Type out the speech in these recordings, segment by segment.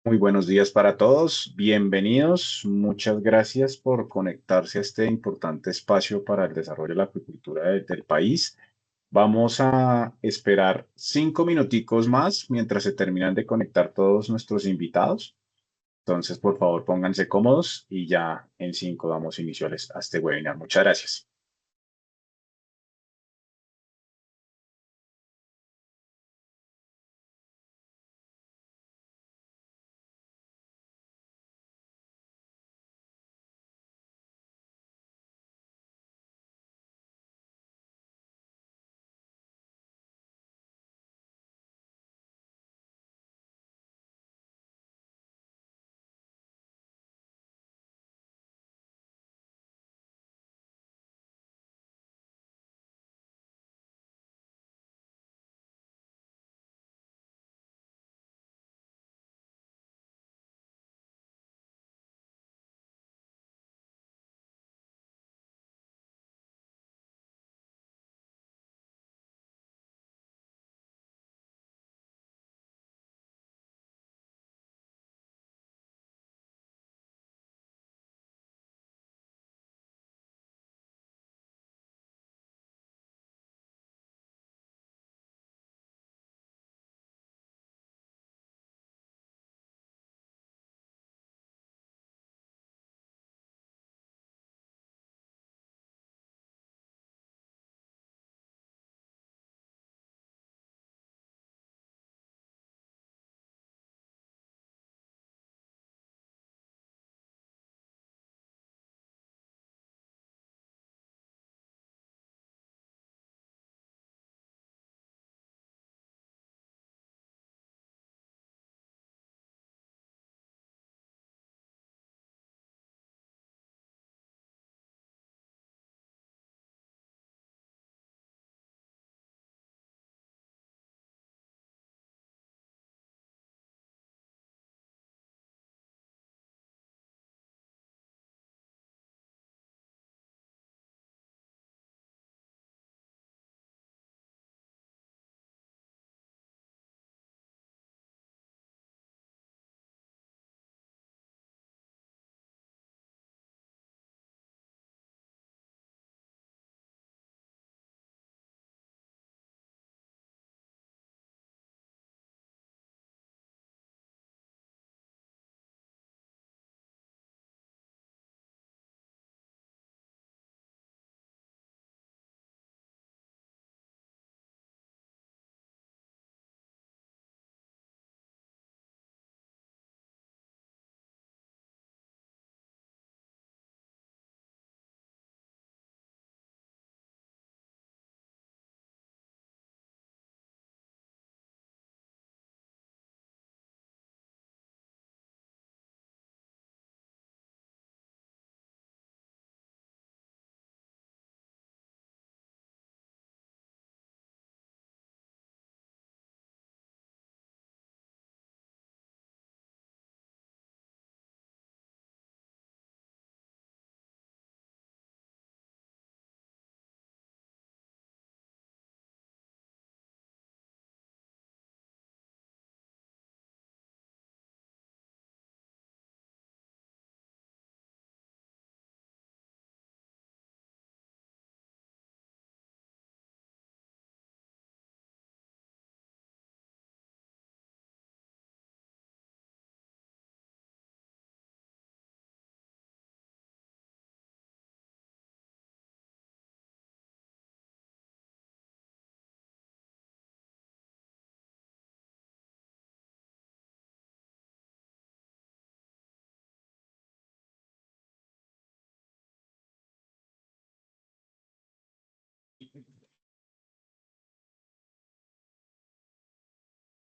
Muy buenos días para todos, bienvenidos. Muchas gracias por conectarse a este importante espacio para el desarrollo de la acuicultura del país. Vamos a esperar 5 minuticos más mientras se terminan de conectar todos nuestros invitados. Entonces, por favor, pónganse cómodos y ya en 5 damos inicio a este webinar. Muchas gracias.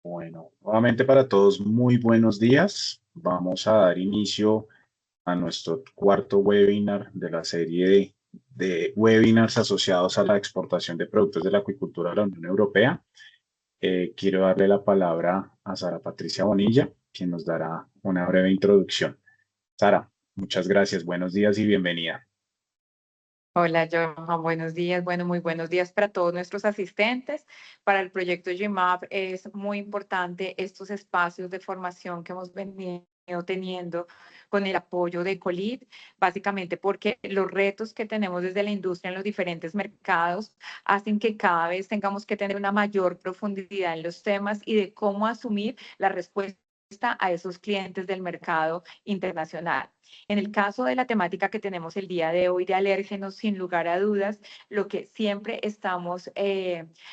Bueno, nuevamente para todos, muy buenos días. Vamos a dar inicio a nuestro cuarto webinar de la serie de webinars asociados a la exportación de productos de la acuicultura de la Unión Europea. Quiero darle la palabra a Sara Patricia Bonilla, quien nos dará una breve introducción. Sara, muchas gracias, buenos días y bienvenida. Hola, Johan, buenos días. Bueno, muy buenos días para todos nuestros asistentes. Para el proyecto GMAP es muy importante estos espacios de formación que hemos venido teniendo con el apoyo de Colid, básicamente porque los retos que tenemos desde la industria en los diferentes mercados hacen que cada vez tengamos que tener una mayor profundidad en los temas y de cómo asumir la respuesta a esos clientes del mercado internacional. En el caso de la temática que tenemos el día de hoy de alérgenos, sin lugar a dudas, lo que siempre estamos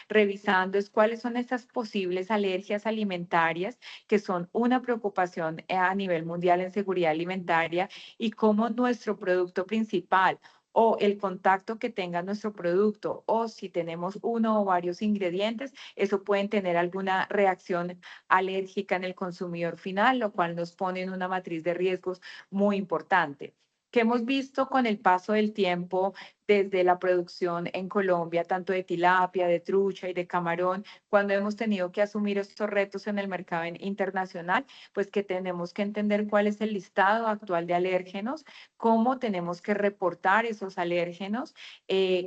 revisando es cuáles son estas posibles alergias alimentarias que son una preocupación a nivel mundial en seguridad alimentaria y cómo nuestro producto principal o el contacto que tenga nuestro producto o si tenemos uno o varios ingredientes, eso pueden tener alguna reacción alérgica en el consumidor final, lo cual nos pone en una matriz de riesgos muy importante, que hemos visto con el paso del tiempo desde la producción en Colombia, tanto de tilapia, de trucha y de camarón, cuando hemos tenido que asumir estos retos en el mercado internacional, pues que tenemos que entender cuál es el listado actual de alérgenos, cómo tenemos que reportar esos alérgenos,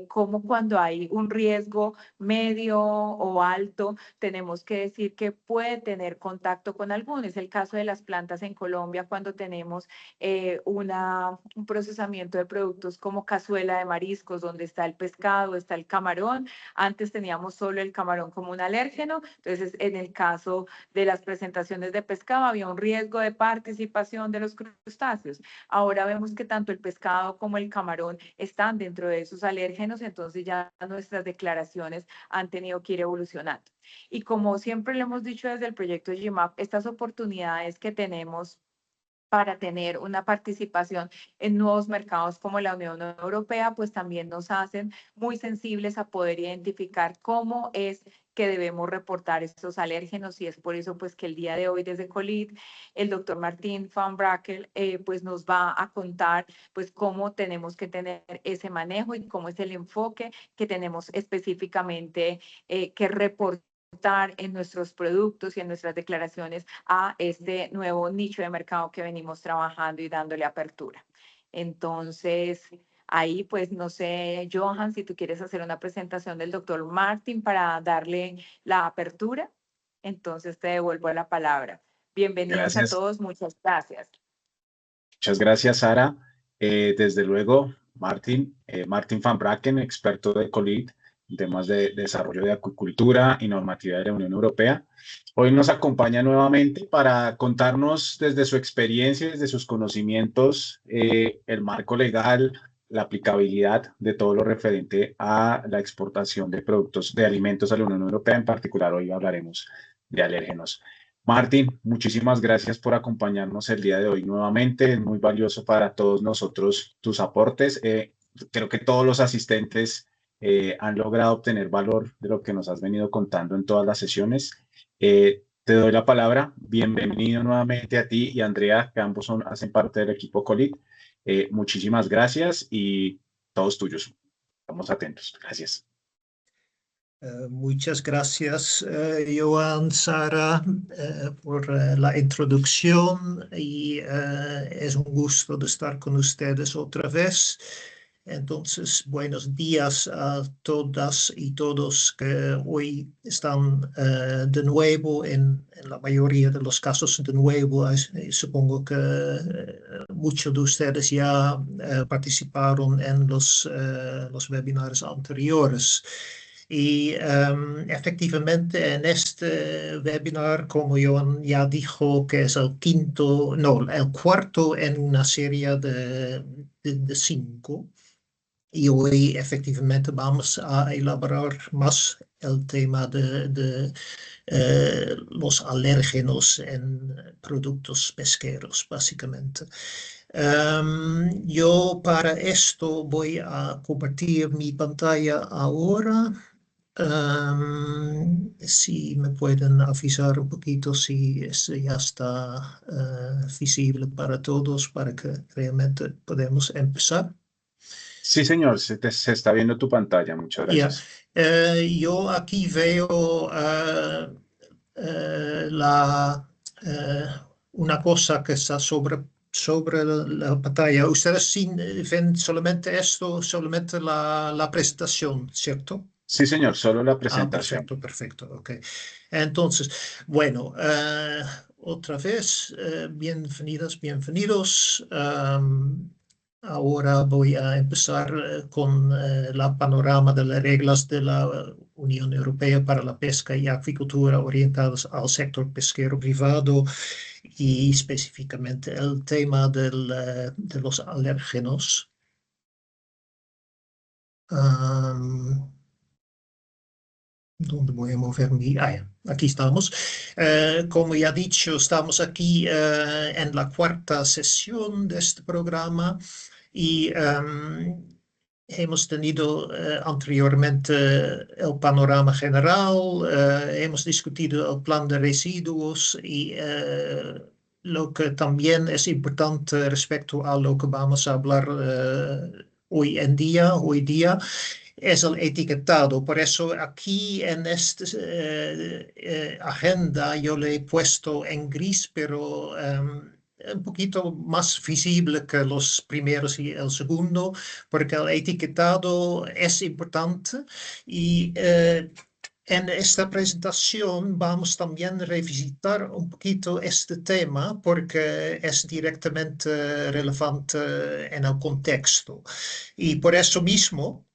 cómo cuando hay un riesgo medio o alto, tenemos que decir que puede tener contacto con alguno. Es el caso de las plantas en Colombia cuando tenemos un procesamiento de productos como cazuela de mariscos, donde está el pescado, está el camarón. Antes teníamos solo el camarón como un alérgeno, entonces en el caso de las presentaciones de pescado había un riesgo de participación de los crustáceos. Ahora vemos que tanto el pescado como el camarón están dentro de esos alérgenos, entonces ya nuestras declaraciones han tenido que ir evolucionando. Y como siempre le hemos dicho desde el proyecto GMAP, estas oportunidades que tenemos para tener una participación en nuevos mercados como la Unión Europea, pues también nos hacen muy sensibles a poder identificar cómo es que debemos reportar estos alérgenos y es por eso pues que el día de hoy desde Colid el doctor Martín Van Brakel pues nos va a contar pues cómo tenemos que tener ese manejo y cómo es el enfoque que tenemos específicamente que reportar en nuestros productos y en nuestras declaraciones a este nuevo nicho de mercado que venimos trabajando y dándole apertura. Entonces, ahí pues no sé, Johan, si tú quieres hacer una presentación del doctor Martin para darle la apertura, entonces te devuelvo la palabra. Bienvenidos a Gracias. todos, muchas gracias. Muchas gracias, Sara. Desde luego, Martin Van Bracken, experto de Colid en temas de desarrollo de acuicultura y normatividad de la Unión Europea. Hoy nos acompaña nuevamente para contarnos desde su experiencia, desde sus conocimientos, el marco legal, la aplicabilidad de todo lo referente a la exportación de productos de alimentos a la Unión Europea. En particular, hoy hablaremos de alérgenos. Martín, muchísimas gracias por acompañarnos el día de hoy nuevamente. Es muy valioso para todos nosotros tus aportes. Creo que todos los asistentes han logrado obtener valor de lo que nos has venido contando en todas las sesiones. Te doy la palabra. Bienvenido nuevamente a ti y a Andrea, que ambos hacen parte del equipo Colit. Muchísimas gracias y todos tuyos. Estamos atentos. Gracias. Muchas gracias, Johan, Sara, por la introducción y es un gusto de estar con ustedes otra vez. Entonces, buenos días a todas y todos que hoy están de nuevo, en la mayoría de los casos de nuevo. Supongo que muchos de ustedes ya participaron en los webinars anteriores. Y efectivamente en este webinar, como Johan ya dijo, que es el cuarto en una serie de 5. Y hoy efectivamente vamos a elaborar más el tema de los alérgenos en productos pesqueros, básicamente. Yo para esto voy a compartir mi pantalla ahora. Si me pueden avisar un poquito si ya está visible para todos, para que realmente podamos empezar. Sí, señor, se está viendo tu pantalla. Muchas Ya, gracias. yo aquí veo una cosa que está sobre la pantalla. Ustedes ven solamente esto, solamente la presentación, ¿cierto? Sí, señor, solo la Ah, presentación. perfecto, perfecto, ok. Entonces, bueno, otra vez, bienvenidas, bienvenidos. Ahora voy a empezar con la panorama de las reglas de la Unión Europea para la pesca y acuicultura orientadas al sector pesquero privado y específicamente el tema de los alérgenos. ¿Dónde voy a mover mi? Ah, ya, aquí estamos. Como ya he dicho, estamos aquí en la cuarta sesión de este programa y hemos tenido anteriormente el panorama general, hemos discutido el plan de residuos y lo que también es importante respecto a lo que vamos a hablar hoy día es el etiquetado. Por eso aquí en esta agenda yo le he puesto en gris, pero un poquito más visible que los primeros y el segundo, porque el etiquetado es importante y en esta presentación vamos también a revisitar un poquito este tema porque es directamente relevante en el contexto. Y por eso mismo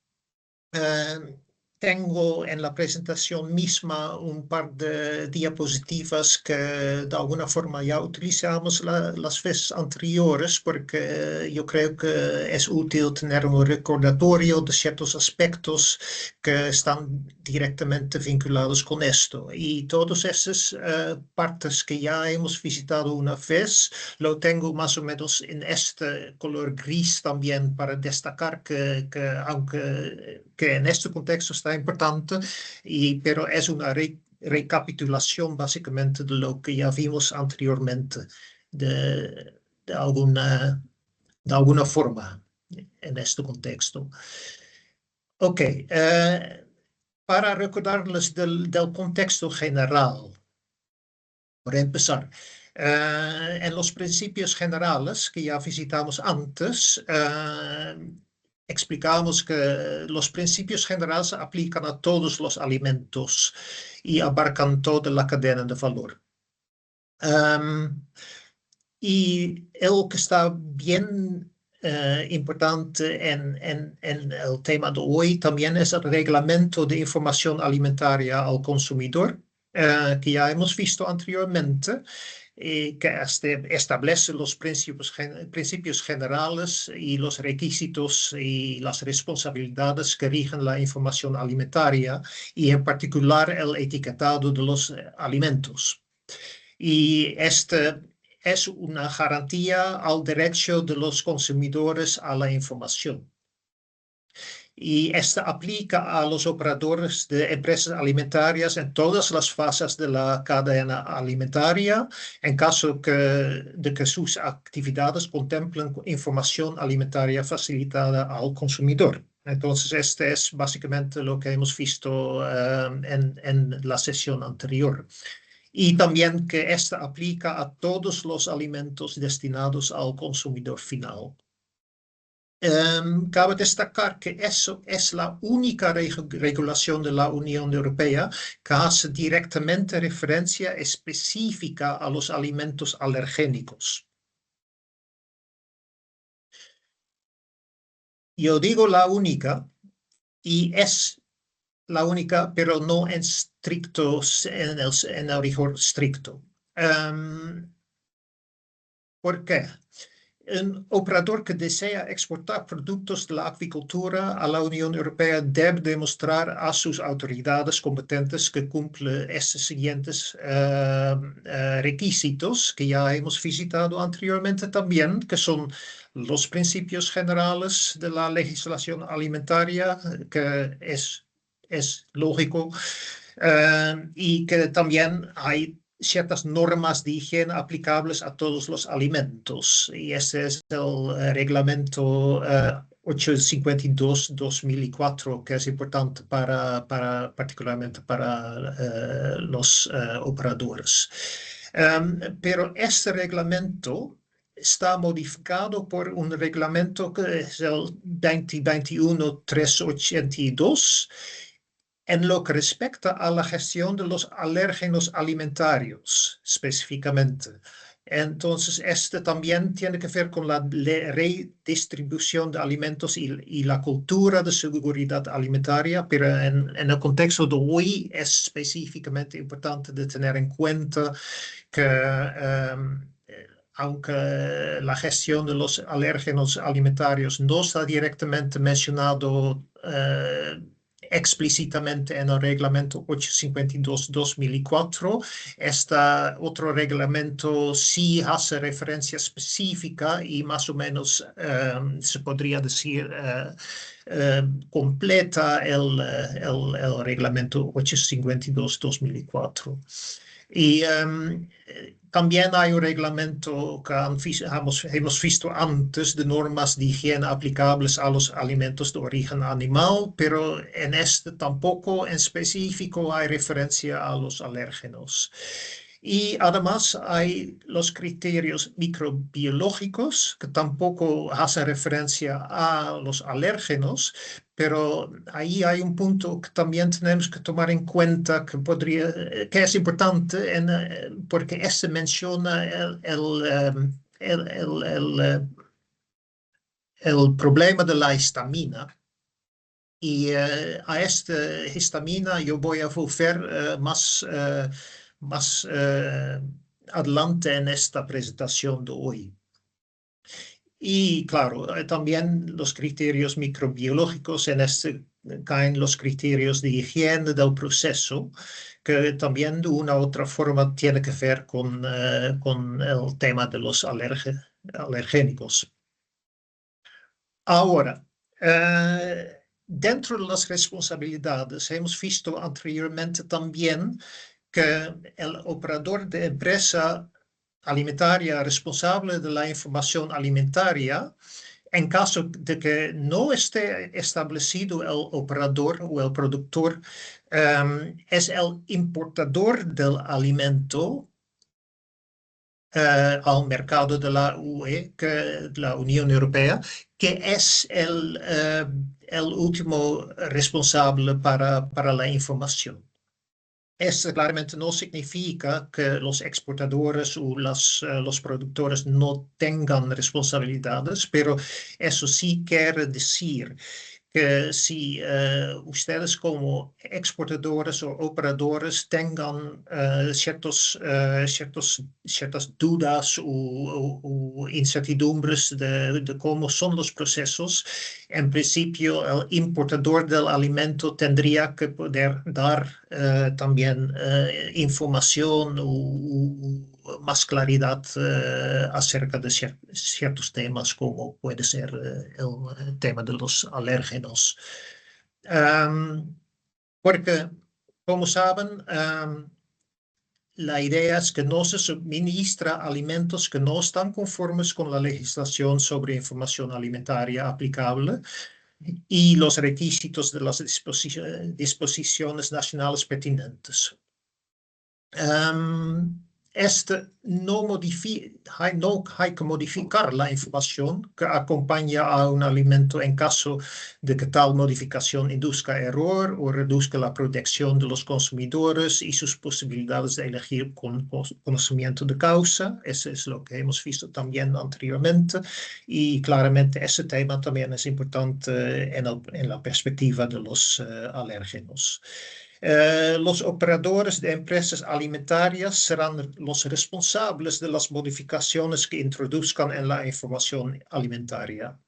tengo en la presentación misma un par de diapositivas que de alguna forma ya utilizamos las veces anteriores porque yo creo que es útil tener un recordatorio de ciertos aspectos que están directamente vinculados con esto. Y todas esas partes que ya hemos visitado una vez, lo tengo más o menos en este color gris también para destacar que aunque que en este contexto está importante, pero es una recapitulación básicamente de lo que ya vimos anteriormente de alguna forma en este contexto. Ok, para recordarles del contexto general, por empezar, en los principios generales que ya visitamos antes, explicamos que los principios generales aplican a todos los alimentos y abarcan toda la cadena de valor. Y lo que está bien importante en el tema de hoy también es el reglamento de información alimentaria al consumidor, que ya hemos visto anteriormente, que establece los principios generales y los requisitos y las responsabilidades que rigen la información alimentaria y en particular el etiquetado de los alimentos. Y este es una garantía al derecho de los consumidores a la información. Y esta aplica a los operadores de empresas alimentarias en todas las fases de la cadena alimentaria, en caso de que sus actividades contemplen información alimentaria facilitada al consumidor. Entonces, este es básicamente lo que hemos visto en la sesión anterior. Y también que esta aplica a todos los alimentos destinados al consumidor final. Cabe destacar que eso es la única regulación de la Unión Europea que hace directamente referencia específica a los alimentos alergénicos. Yo digo la única y es la única, pero no en el rigor estricto. ¿Por qué? Un operador que desea exportar productos de la acuicultura a la Unión Europea debe demostrar a sus autoridades competentes que cumple estos siguientes requisitos que ya hemos visitado anteriormente también, que son los principios generales de la legislación alimentaria, que es lógico, y que también hay ciertas normas de higiene aplicables a todos los alimentos. Y ese es el reglamento 852-2004, que es importante particularmente para los operadores. Pero este reglamento está modificado por un reglamento que es el 2021-382 en lo que respecta a la gestión de los alérgenos alimentarios, específicamente. Entonces, este también tiene que ver con la redistribución de alimentos y la cultura de seguridad alimentaria, pero en el contexto de hoy es específicamente importante de tener en cuenta que aunque la gestión de los alérgenos alimentarios no está directamente mencionado explícitamente en el reglamento 852-2004. Este otro reglamento sí hace referencia específica y más o menos se podría decir completa el reglamento 852-2004. Y también hay un reglamento que hemos visto antes de normas de higiene aplicables a los alimentos de origen animal, pero en este tampoco en específico hay referencia a los alérgenos. Y además hay los criterios microbiológicos que tampoco hacen referencia a los alérgenos, pero ahí hay un punto que también tenemos que tomar en cuenta que es importante porque este menciona el problema de la histamina. Y a esta histamina yo voy a volver más adelante en esta presentación de hoy. Y claro, también los criterios microbiológicos, en este caen los criterios de higiene del proceso, que también de una u otra forma tiene que ver con el tema de los alergénicos. Ahora, dentro de las responsabilidades, hemos visto anteriormente también que el operador de empresa alimentaria responsable de la información alimentaria, en caso de que no esté establecido el operador o el productor, es el importador del alimento al mercado de la UE, la Unión Europea, que es el último responsable para la información. Esto claramente no significa que los exportadores o los productores no tengan responsabilidades, pero eso sí quiere decir que si ustedes como exportadores o operadores tengan ciertas dudas o incertidumbres de cómo son los procesos, en principio el importador del alimento tendría que poder dar también información o más claridad acerca de ciertos temas como puede ser el tema de los alérgenos. Porque, como saben, la idea es que no se suministra alimentos que no están conformes con la legislación sobre información alimentaria aplicable y los requisitos de las disposiciones nacionales pertinentes. No hay que modificar la información que acompaña a un alimento en caso de que tal modificación induzca error o reduzca la protección de los consumidores y sus posibilidades de elegir con conocimiento de causa. Eso es lo que hemos visto también anteriormente y claramente ese tema también es importante en la perspectiva de los alérgenos. Los operadores de empresas alimentarias serán los responsables de las modificaciones que introduzcan en la información alimentaria.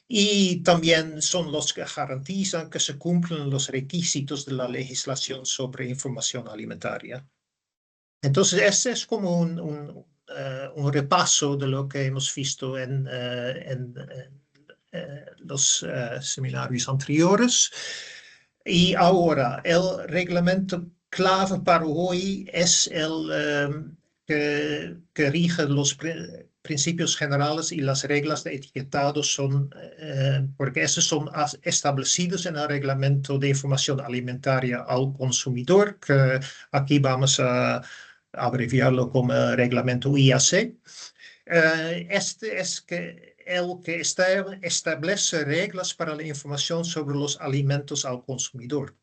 Y también son los que garantizan que se cumplen los requisitos de la legislación sobre información alimentaria. Entonces, este es como un repaso de lo que hemos visto en los seminarios anteriores. Y ahora, el reglamento clave para hoy es el que rige los principios generales y las reglas de etiquetado porque esos son establecidos en el reglamento de información alimentaria al consumidor, que aquí vamos a abreviarlo como reglamento IAC. Este es el que establece reglas para la información sobre los alimentos al consumidor.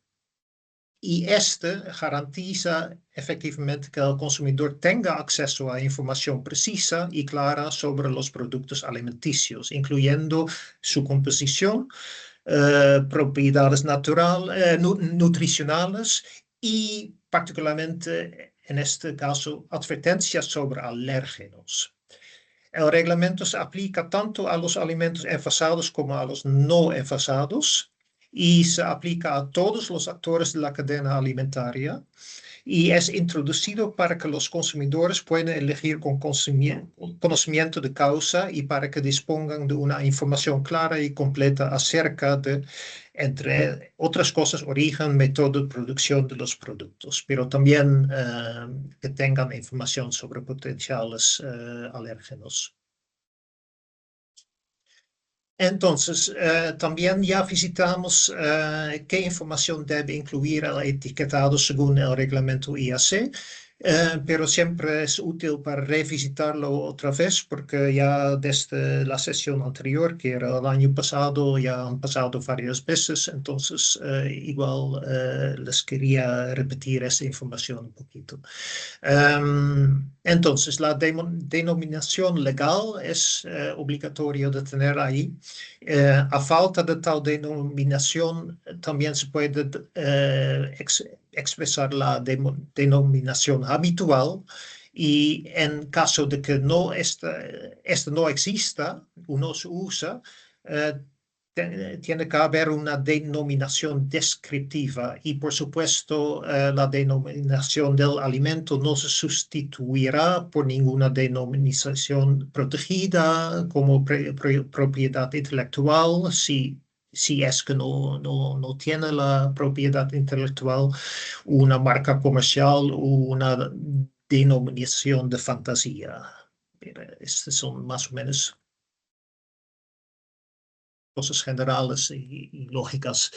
Y este garantiza efectivamente que el consumidor tenga acceso a información precisa y clara sobre los productos alimenticios, incluyendo su composición, propiedades nutricionales y particularmente en este caso advertencias sobre alérgenos. El reglamento se aplica tanto a los alimentos envasados como a los no envasados y se aplica a todos los actores de la cadena alimentaria y es introducido para que los consumidores puedan elegir con conocimiento de causa y para que dispongan de una información clara y completa acerca de, entre otras cosas, origen, método de producción de los productos, pero también que tengan información sobre potenciales alérgenos. Entonces, también ya visitamos qué información debe incluir el etiquetado según el reglamento IAC, pero siempre es útil para revisitarlo otra vez porque ya desde la sesión anterior, que era el año pasado, ya han pasado varias veces, entonces igual les quería repetir esa información un poquito. Entonces, la denominación legal es obligatorio de tener ahí. A falta de tal denominación, también se puede expresar la denominación habitual. Y en caso de que esta no exista o no se usa, tiene que haber una denominación descriptiva y por supuesto la denominación del alimento no se sustituirá por ninguna denominación protegida como propiedad intelectual si es que no tiene la propiedad intelectual, una marca comercial o una denominación de fantasía. Estas son más o menos cosas generales y lógicas.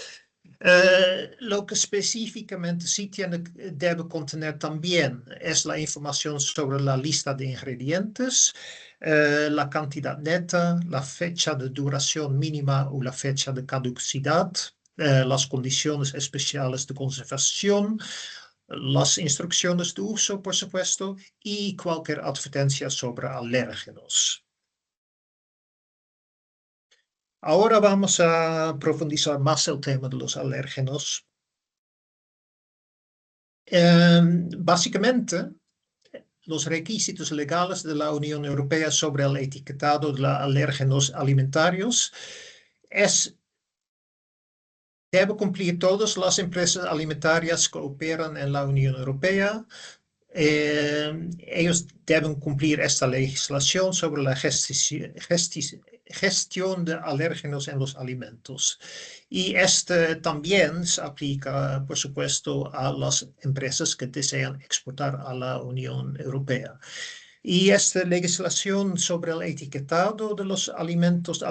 Lo que específicamente sí debe contener también es la información sobre la lista de ingredientes, la cantidad neta, la fecha de duración mínima o la fecha de caducidad, las condiciones especiales de conservación, las instrucciones de uso, por supuesto, y cualquier advertencia sobre alérgenos. Ahora vamos a profundizar más el tema de los alérgenos. Básicamente, los requisitos legales de la Unión Europea sobre el etiquetado de los alérgenos alimentarios debe cumplir todas las empresas alimentarias que operan en la Unión Europea. Ellos deben cumplir esta legislación sobre la gestión de alérgenos en los alimentos. Y este también se aplica, por supuesto, a las empresas que desean exportar a la Unión Europea. Y esta legislación sobre el etiquetado de los alimentos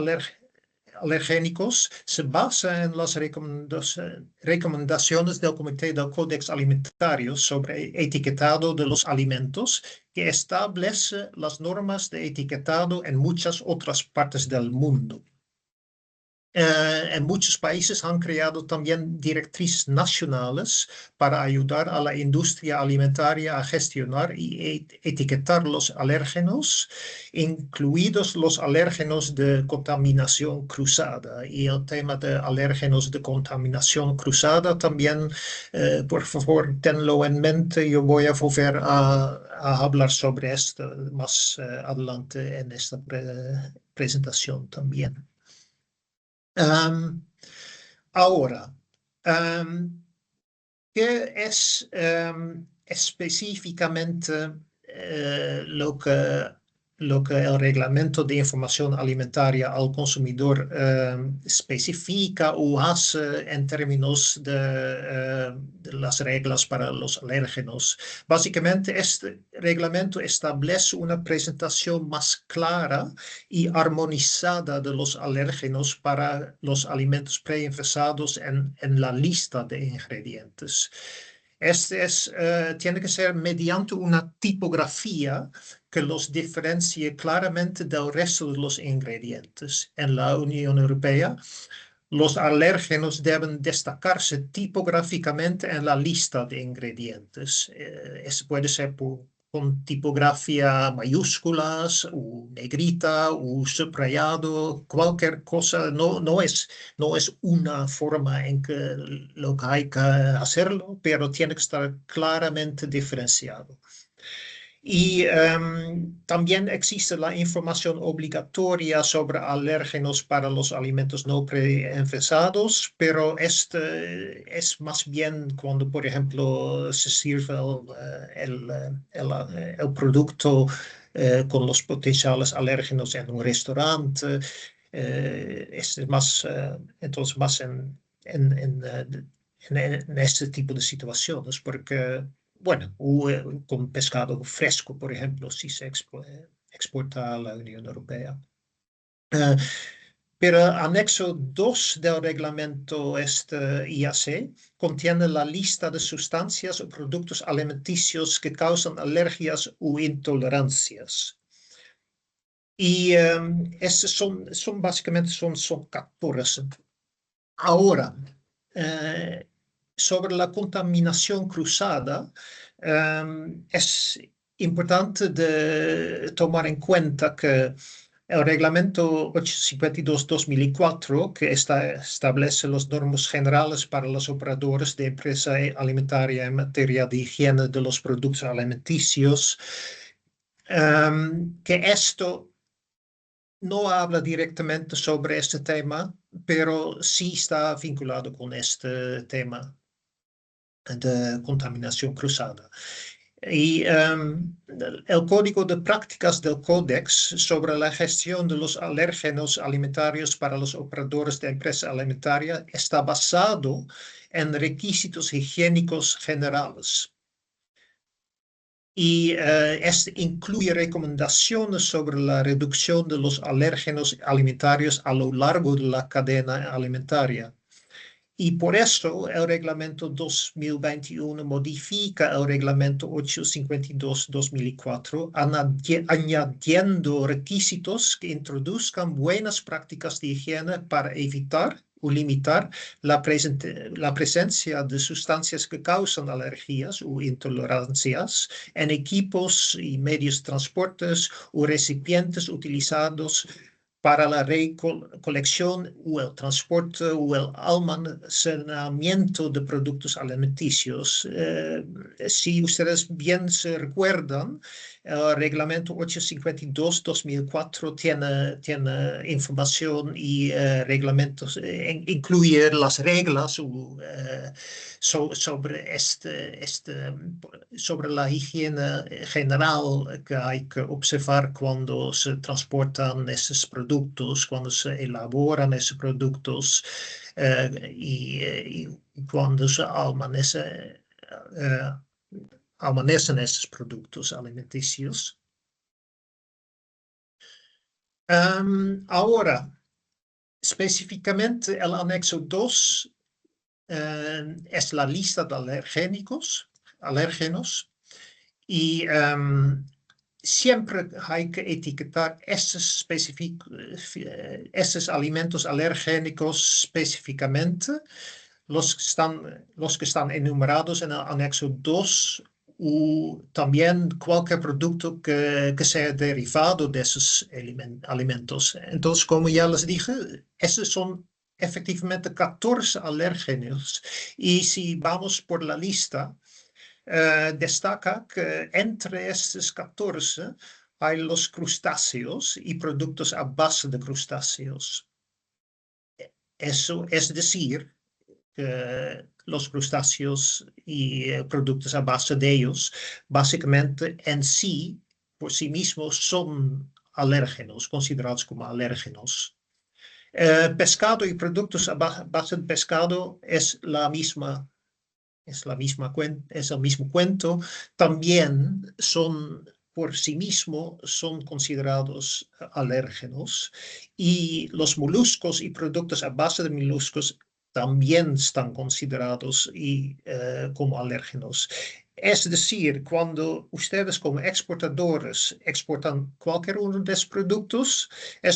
alergénicos se basa en las recomendaciones del Comité del Códex Alimentario sobre etiquetado de los alimentos, que establece las normas de etiquetado en muchas otras partes del mundo. En muchos países han creado también directrices nacionales para ayudar a la industria alimentaria a gestionar y etiquetar los alérgenos, incluidos los alérgenos de contaminación cruzada. Y el tema de alérgenos de contaminación cruzada también, por favor, tenlo en mente. Yo voy a volver a hablar sobre esto más adelante en esta presentación también. Ahora, ¿qué es específicamente lo que el reglamento de información alimentaria al consumidor especifica o hace en términos de las reglas para los alérgenos? Básicamente, este reglamento establece una presentación más clara y armonizada de los alérgenos para los alimentos preenvasados en la lista de ingredientes. Tiene que ser mediante una tipografía que los diferencie claramente del resto de los ingredientes. En la Unión Europea, los alérgenos deben destacarse tipográficamente en la lista de ingredientes. Puede ser con tipografía mayúsculas, o negrita, o subrayado, cualquier cosa. No es una forma en que lo que hay que hacerlo, pero tiene que estar claramente diferenciado. Y también existe la información obligatoria sobre alérgenos para los alimentos no preenfasados, pero es más bien cuando, por ejemplo, se sirve el producto con los potenciales alérgenos en un restaurante. Es más, entonces más en este tipo de situaciones, porque bueno, con pescado fresco, por ejemplo, si se exporta a la Unión Europea. Pero anexo 2 del reglamento IAC contiene la lista de sustancias o productos alimenticios que causan alergias o intolerancias. Y estos son básicamente son 14. Ahora, sobre la contaminación cruzada, es importante de tomar en cuenta que el reglamento 852/2004, que establece las normas generales para los operadores de empresa alimentaria en materia de higiene de los productos alimenticios, que esto no habla directamente sobre este tema, pero sí está vinculado con este tema de contaminación cruzada. Y el código de prácticas del Códex sobre la gestión de los alérgenos alimentarios para los operadores de empresa alimentaria está basado en requisitos higiénicos generales. Y este incluye recomendaciones sobre la reducción de los alérgenos alimentarios a lo largo de la cadena alimentaria. Y por eso el reglamento 2021 modifica el reglamento 852/2004, añadiendo requisitos que introduzcan buenas prácticas de higiene para evitar o limitar la presencia de sustancias que causan alergias o intolerancias en equipos y medios de transporte o recipientes utilizados para la recolección o el transporte o el almacenamiento de productos alimenticios. Si ustedes bien se recuerdan, el reglamento 852/2004 tiene información y reglamentos, incluye las reglas sobre sobre la higiene general que hay que observar cuando se transportan esos productos, cuando se elaboran esos productos y cuando se almacenan esos productos alimenticios. Ahora, específicamente el anexo 2 es la lista de alérgenos y siempre hay que etiquetar estos alimentos alergénicos específicamente, los que están enumerados en el anexo 2 o también cualquier producto que sea derivado de esos alimentos. Entonces, como ya les dije, esos son efectivamente 14 alérgenos. Y si vamos por la lista, destaca que entre estos 14 hay los crustáceos y productos a base de crustáceos. Eso es decir, que los crustáceos y productos a base de ellos, básicamente en sí, por sí mismos, son alérgenos, considerados como alérgenos. Pescado y productos a base de pescado es el mismo cuento. También son por sí mismos son considerados alérgenos y los moluscos y productos a base de moluscos también están considerados como alérgenos. Es decir, cuando ustedes como exportadores exportan cualquier uno de esos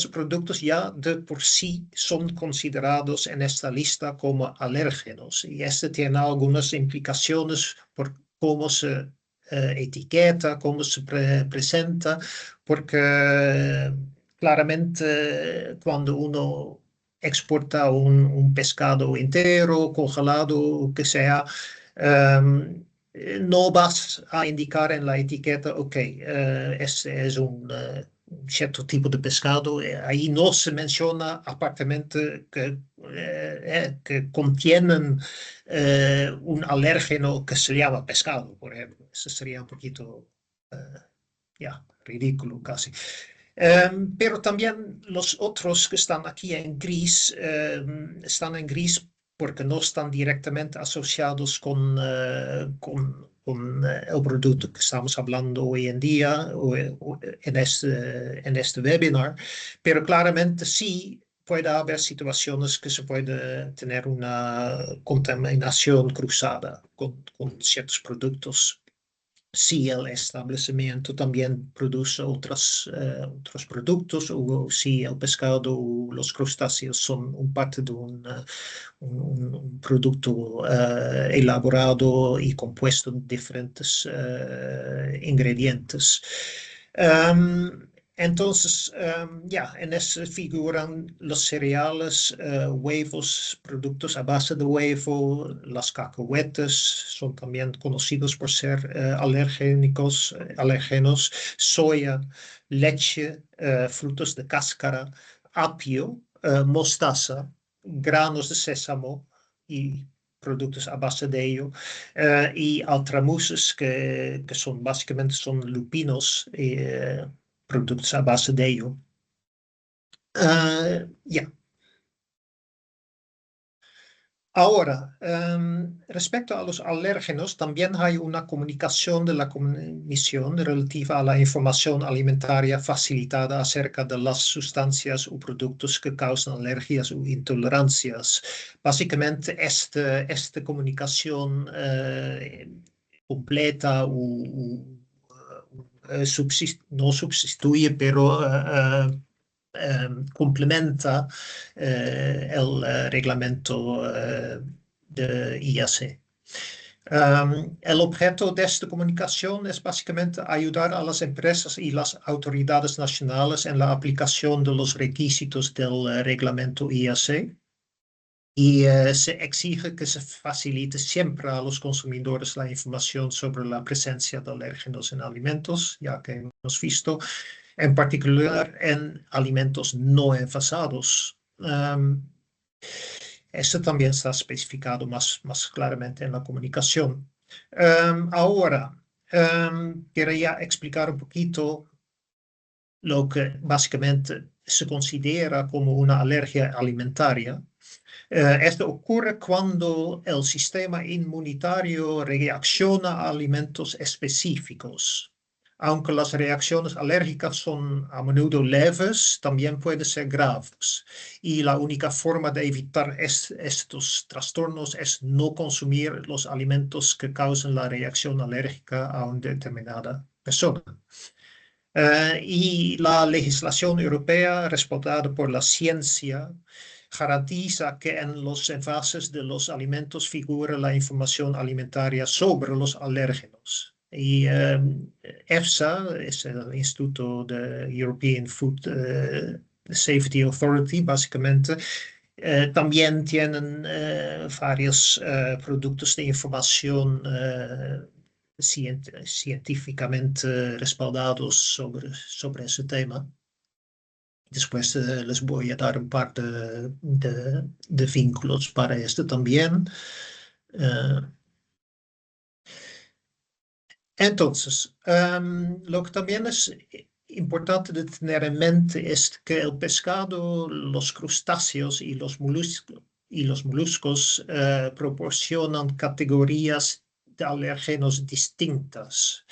productos ya de por sí son considerados en esta lista como alérgenos. Y esto tiene algunas implicaciones por cómo se etiqueta, cómo se presenta, porque claramente cuando uno exporta un pescado entero, congelado, o que sea, no vas a indicar en la etiqueta, ok, este es un cierto tipo de pescado. Ahí no se menciona aparentemente que contienen un alérgeno que se llama pescado, por ejemplo. Eso sería un poquito, ridículo casi. Pero también los otros que están aquí en gris, están en gris porque no están directamente asociados con el producto que estamos hablando hoy en día o en este webinar, pero claramente sí puede haber situaciones que se puede tener una contaminación cruzada con ciertos productos. Si el establecimiento también produce otros productos o si el pescado o los crustáceos son parte de un producto elaborado y compuesto de diferentes ingredientes. Entonces, en eso figuran los cereales, huevos, productos a base de huevo, las cacahuetes son también conocidos por ser alérgenos, soya, leche, frutos de cáscara, apio, mostaza, granos de sésamo y productos a base de ello, y altramuces que básicamente son lupinos, productos a base de ello. Ahora, respecto a los alérgenos, también hay una comunicación de la Comisión relativa a la información alimentaria facilitada acerca de las sustancias o productos que causan alergias o intolerancias. Básicamente, esta comunicación completa no sustituye, pero complementa el reglamento de IAC. El objeto de esta comunicación es básicamente ayudar a las empresas y las autoridades nacionales en la aplicación de los requisitos del reglamento IAC. Y se exige que se facilite siempre a los consumidores la información sobre la presencia de alérgenos en alimentos, ya que hemos visto, en particular en alimentos no envasados. Esto también está especificado más claramente en la comunicación. Ahora, quería explicar un poquito lo que básicamente se considera como una alergia alimentaria. Esto ocurre cuando el sistema inmunitario reacciona a alimentos específicos. Aunque las reacciones alérgicas son a menudo leves, también pueden ser graves. Y la única forma de evitar estos trastornos es no consumir los alimentos que causan la reacción alérgica a una determinada persona. Y la legislación europea, respaldada por la ciencia, garantiza que en los envases de los alimentos figura la información alimentaria sobre los alérgenos. Y EFSA, es el Instituto de European Food Safety Authority, básicamente, también tienen varios productos de información científicamente respaldados sobre ese tema. Después les voy a dar un par de vínculos para esto también. Entonces, lo que también es importante de tener en mente es que el pescado, los crustáceos y los moluscos proporcionan categorías de alérgenos distintas.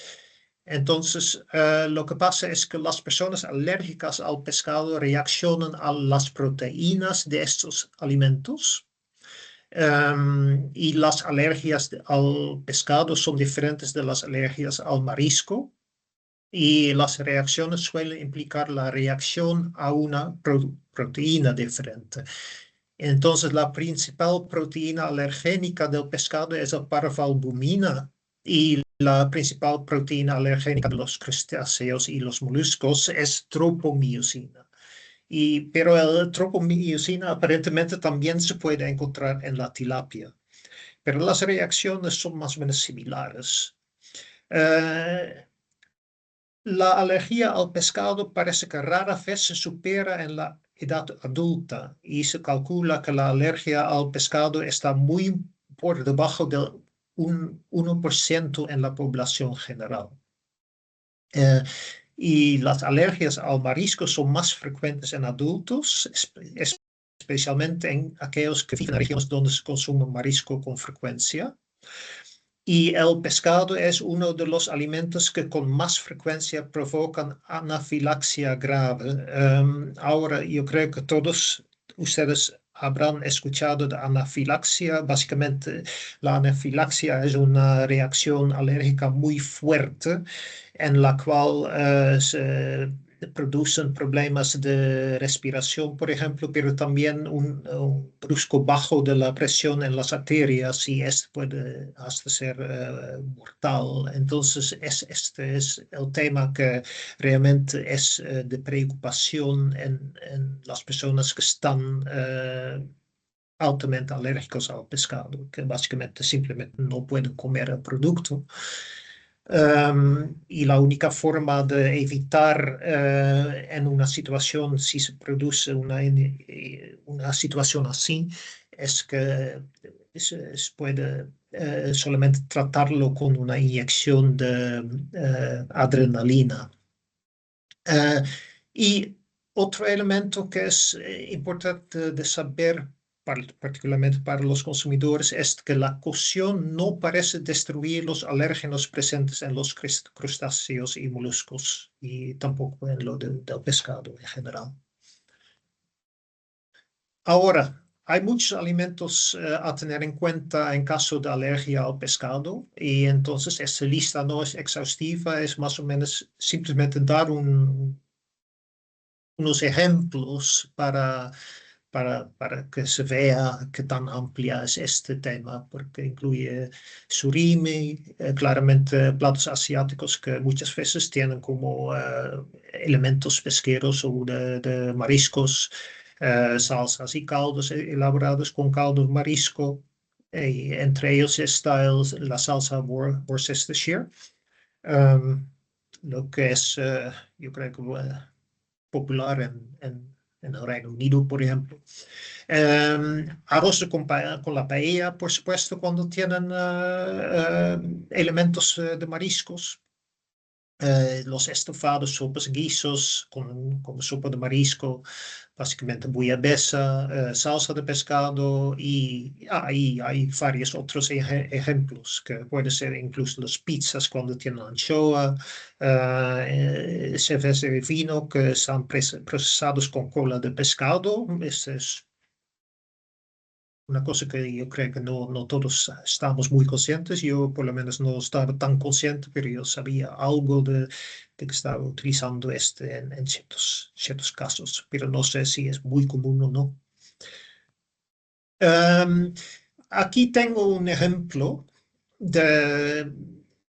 Entonces, lo que pasa es que las personas alérgicas al pescado reaccionan a las proteínas de estos alimentos Y las alergias al pescado son diferentes de las alergias al marisco. Y las reacciones suelen implicar la reacción a una proteína diferente. Entonces, la principal proteína alergénica del pescado es la parvalbumina y la principal proteína alergénica de los crustáceos y los moluscos es tropomiosina. Pero el tropomiosina aparentemente también se puede encontrar en la tilapia, pero las reacciones son más o menos similares. La alergia al pescado parece que rara vez se supera en la edad adulta y se calcula que la alergia al pescado está muy por debajo del 1% en la población general. Y las alergias al marisco son más frecuentes en adultos, especialmente en aquellos que viven en regiones donde se consume marisco con frecuencia. Y el pescado es uno de los alimentos que con más frecuencia provocan anafilaxia grave. Ahora, yo creo que todos ustedes habrán escuchado de anafilaxia. Básicamente, la anafilaxia es una reacción alérgica muy fuerte en la cual se producen problemas de respiración, por ejemplo, pero también un brusco bajo de la presión en las arterias y esto puede hasta ser mortal. Entonces, este es el tema que realmente es de preocupación en las personas que están altamente alérgicos al pescado, que básicamente simplemente no pueden comer el producto. Y la única forma de evitar en una situación, si se produce una situación así, es que se puede solamente tratarlo con una inyección de adrenalina. Y otro elemento que es importante de saber, particularmente para los consumidores, es que la cocción no parece destruir los alérgenos presentes en los crustáceos y moluscos y tampoco en lo del pescado en general. Ahora, hay muchos alimentos a tener en cuenta en caso de alergia al pescado y entonces esta lista no es exhaustiva, es más o menos simplemente dar unos ejemplos para que se vea qué tan amplia es este tema, porque incluye surimi, claramente platos asiáticos que muchas veces tienen como elementos pesqueros o de mariscos, salsas y caldos elaborados con caldo marisco. Entre ellos está la salsa Worcestershire, lo que es, yo creo que popular en el Reino Unido, por ejemplo. Arroz con la paella, por supuesto, cuando tienen elementos de mariscos. Los estofados, sopas, guisos con sopa de marisco, básicamente bouillabaisse, salsa de pescado y hay varios otros ejemplos que pueden ser incluso las pizzas cuando tienen anchoa, cerveza y vino que están procesados con cola de pescado. Esta es una cosa que yo creo que no todos estamos muy conscientes. Yo por lo menos no estaba tan consciente, pero yo sabía algo de que estaba utilizando en ciertos casos, pero no sé si es muy común o no. Aquí tengo un ejemplo de...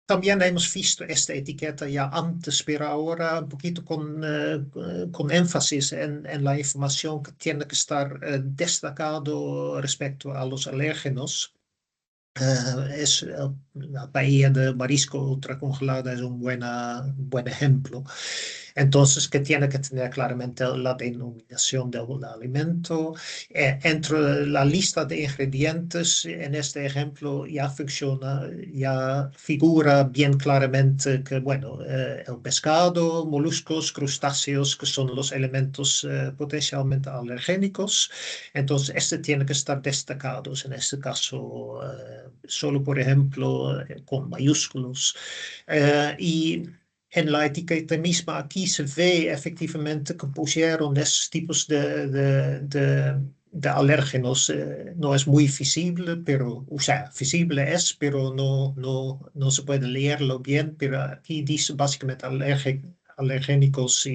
También hemos visto esta etiqueta ya antes, pero ahora un poquito con énfasis en la información que tiene que estar destacado respecto a los alérgenos. Es la paella de marisco ultracongelada es un buen ejemplo. Entonces, que tiene que tener claramente la denominación del alimento. Entre la lista de ingredientes, en este ejemplo ya funciona, ya figura bien claramente que, bueno, el pescado, moluscos, crustáceos, que son los elementos potencialmente alergénicos. Entonces, este tiene que estar destacados, en este caso, solo, por ejemplo, con mayúsculos. Y en la etiqueta misma aquí se ve efectivamente que pusieron estos tipos de de alérgenos no es muy visible, pero, o sea, visible es, pero no se puede leerlo bien, pero aquí dice básicamente alergénicos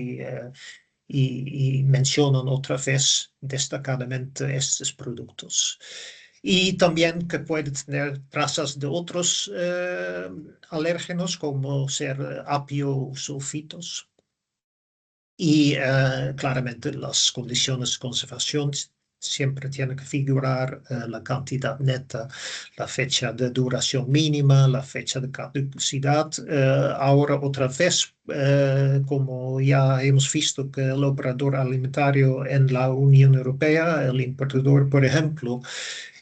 y mencionan otra vez destacadamente estos productos. Y también que puede tener trazas de otros alérgenos, como ser apio o sulfitos. Y claramente las condiciones de conservación siempre tienen que figurar la cantidad neta, la fecha de duración mínima, la fecha de caducidad. Ahora otra vez, como ya hemos visto que el operador alimentario en la Unión Europea, el importador, por ejemplo,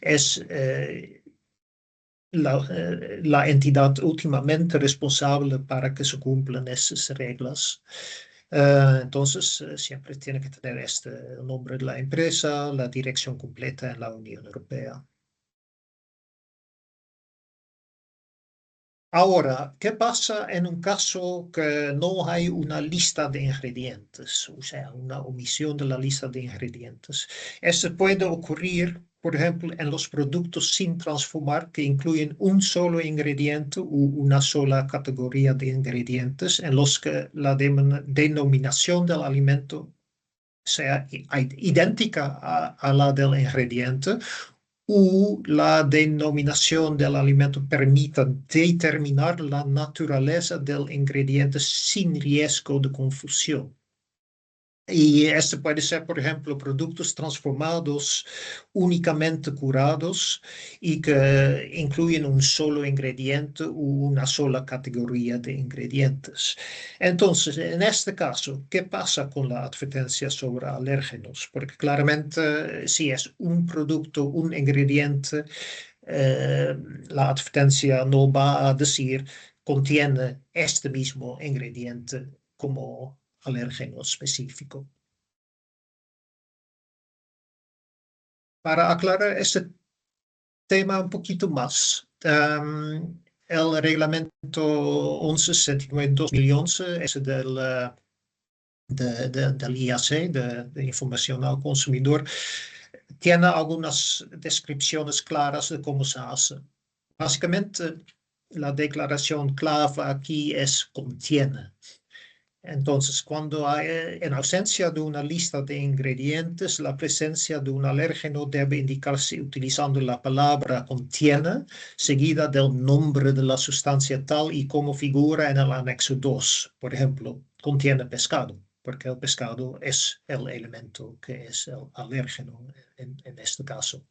es la entidad últimamente responsable para que se cumplan esas reglas. Entonces, siempre tiene que tener el nombre de la empresa, la dirección completa en la Unión Europea. Ahora, ¿qué pasa en un caso que no hay una lista de ingredientes? O sea, una omisión de la lista de ingredientes. Eso puede ocurrir, por ejemplo, en los productos sin transformar que incluyen un solo ingrediente o una sola categoría de ingredientes, en los que la denominación del alimento sea idéntica a la del ingrediente la denominación del alimento permita determinar la naturaleza del ingrediente sin riesgo de confusión. Y esto puede ser, por ejemplo, productos transformados únicamente curados y que incluyen un solo ingrediente o una sola categoría de ingredientes. Entonces, en este caso, ¿qué pasa con la advertencia sobre alérgenos? Porque claramente, si es un producto, un ingrediente, eh, la advertencia no va a decir contiene este mismo ingrediente como alérgeno específico. Para aclarar este tema un poquito más, el reglamento 1169-2011 es del IAC, de Información al Consumidor, tiene algunas descripciones claras de cómo se hace. Básicamente, la declaración clave aquí es contiene. Entonces, cuando hay, en ausencia de una lista de ingredientes, la presencia de un alérgeno debe indicarse utilizando la palabra contiene, seguida del nombre de la sustancia tal y como figura en el anexo 2. Por ejemplo, contiene pescado, porque el pescado es el elemento que es el alérgeno en este caso.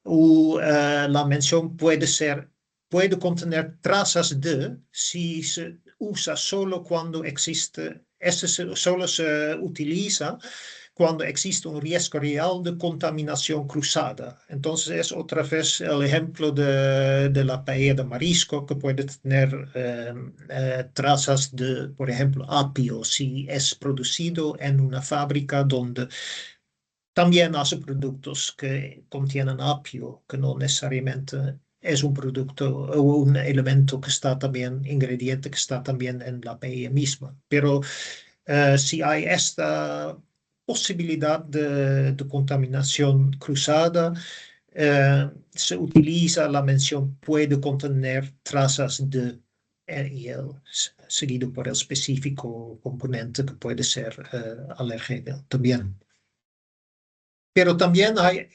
La mención puede contener trazas de si se usa solo cuando existe, solo se utiliza cuando existe un riesgo real de contaminación cruzada. Entonces es otra vez el ejemplo de la paella de marisco que puede tener trazas de, por ejemplo, apio, si es producido en una fábrica donde también hace productos que contienen apio, que no necesariamente es un producto o un elemento que está también, ingrediente que está también en la paella misma. Pero si hay esta posibilidad de contaminación cruzada, se utiliza la mención puede contener trazas de seguido por el específico componente que puede ser alérgeno también. Pero también hay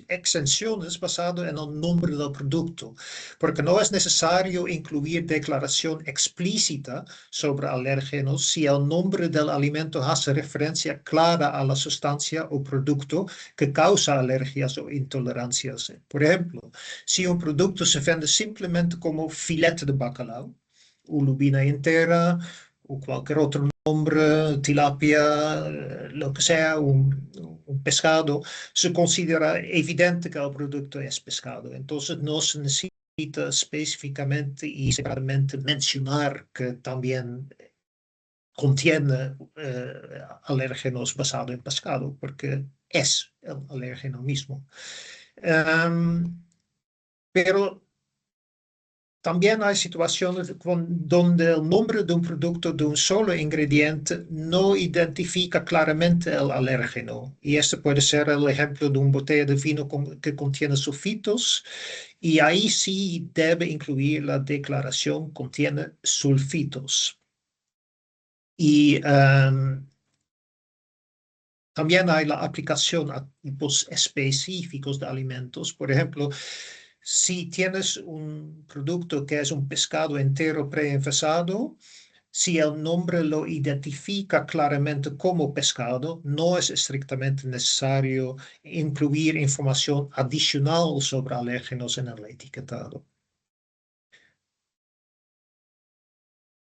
exenciones basadas en el nombre del producto, porque no es necesario incluir declaración explícita sobre alérgenos si el nombre del alimento hace referencia clara a la sustancia o producto que causa alergias o intolerancias. Por ejemplo, si un producto se vende simplemente como filete de bacalao, o lubina entera, o cualquier otro nombre, tilapia, lo que sea, un pescado, se considera evidente que el producto es pescado. Entonces no se necesita específicamente y separadamente mencionar que también contiene alérgenos basados en pescado, porque es el alérgeno mismo. Pero también hay situaciones donde el nombre de un producto de un solo ingrediente no identifica claramente el alérgeno. Y este puede ser el ejemplo de una botella de vino que contiene sulfitos. Y ahí sí debe incluir la declaración contiene sulfitos. Y también hay la aplicación a tipos específicos de alimentos. Por ejemplo, si tienes un producto que es un pescado entero preenvasado, si el nombre lo identifica claramente como pescado, no es estrictamente necesario incluir información adicional sobre alérgenos en el etiquetado.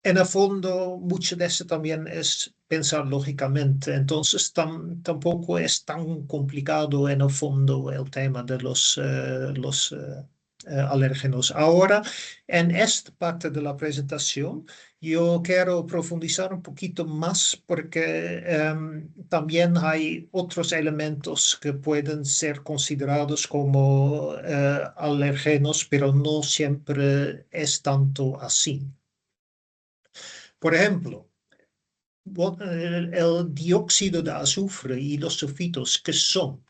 En el fondo, mucho de esto también es pensar lógicamente, entonces tampoco es tan complicado en el fondo el tema de los alérgenos. Ahora, en esta parte de la presentación, yo quiero profundizar un poquito más porque también hay otros elementos que pueden ser considerados como alérgenos, pero no siempre es tanto así. Por ejemplo, el dióxido de azufre y los sulfitos, que son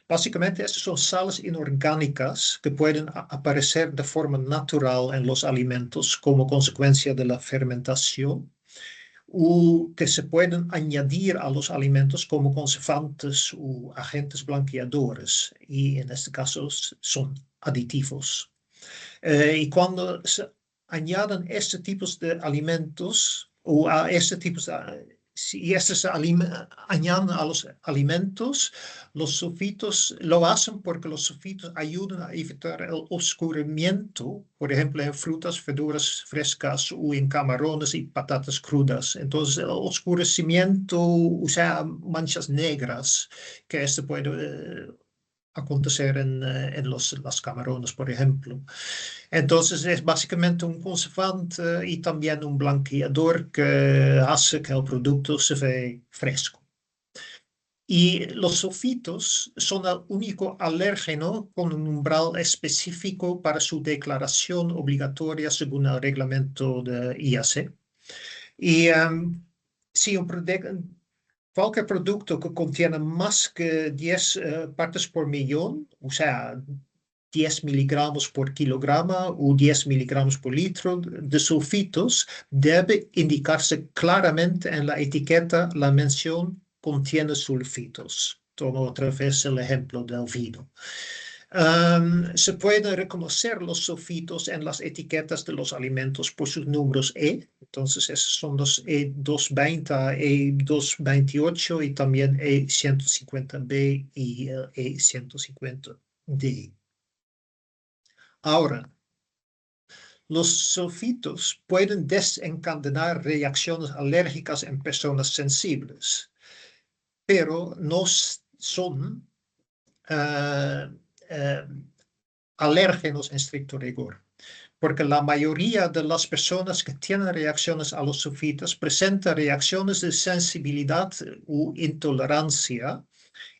básicamente estas son sales inorgánicas que pueden aparecer de forma natural en los alimentos como consecuencia de la fermentación o que se pueden añadir a los alimentos como conservantes o agentes blanqueadores y en este caso son aditivos. Y cuando se añaden este tipo de alimentos o a este tipo si estos añaden a los alimentos, los sulfitos lo hacen porque los sulfitos ayudan a evitar el oscurimiento, por ejemplo, en frutas, verduras frescas o en camarones y patatas crudas. Entonces, el oscurecimiento, o sea, manchas negras, que esto puede acontecer en los camarones, por ejemplo. Entonces es básicamente un conservante y también un blanqueador que hace que el producto se vea fresco. Y los sulfitos son el único alérgeno con un umbral específico para su declaración obligatoria según el reglamento de IAC. Y si cualquier producto que contiene más que 10 partes por millón, o sea, 10 miligramos por kilogramo o 10 miligramos por litro de sulfitos, debe indicarse claramente en la etiqueta la mención contiene sulfitos. Tomo otra vez el ejemplo del vino. Se pueden reconocer los sulfitos en las etiquetas de los alimentos por sus números E. Entonces, esos son los E220, E228 y también E150B y E150D. Ahora, los sulfitos pueden desencadenar reacciones alérgicas en personas sensibles, pero no son alérgenos en estricto rigor, porque la mayoría de las personas que tienen reacciones a los sulfitos presentan reacciones de sensibilidad u intolerancia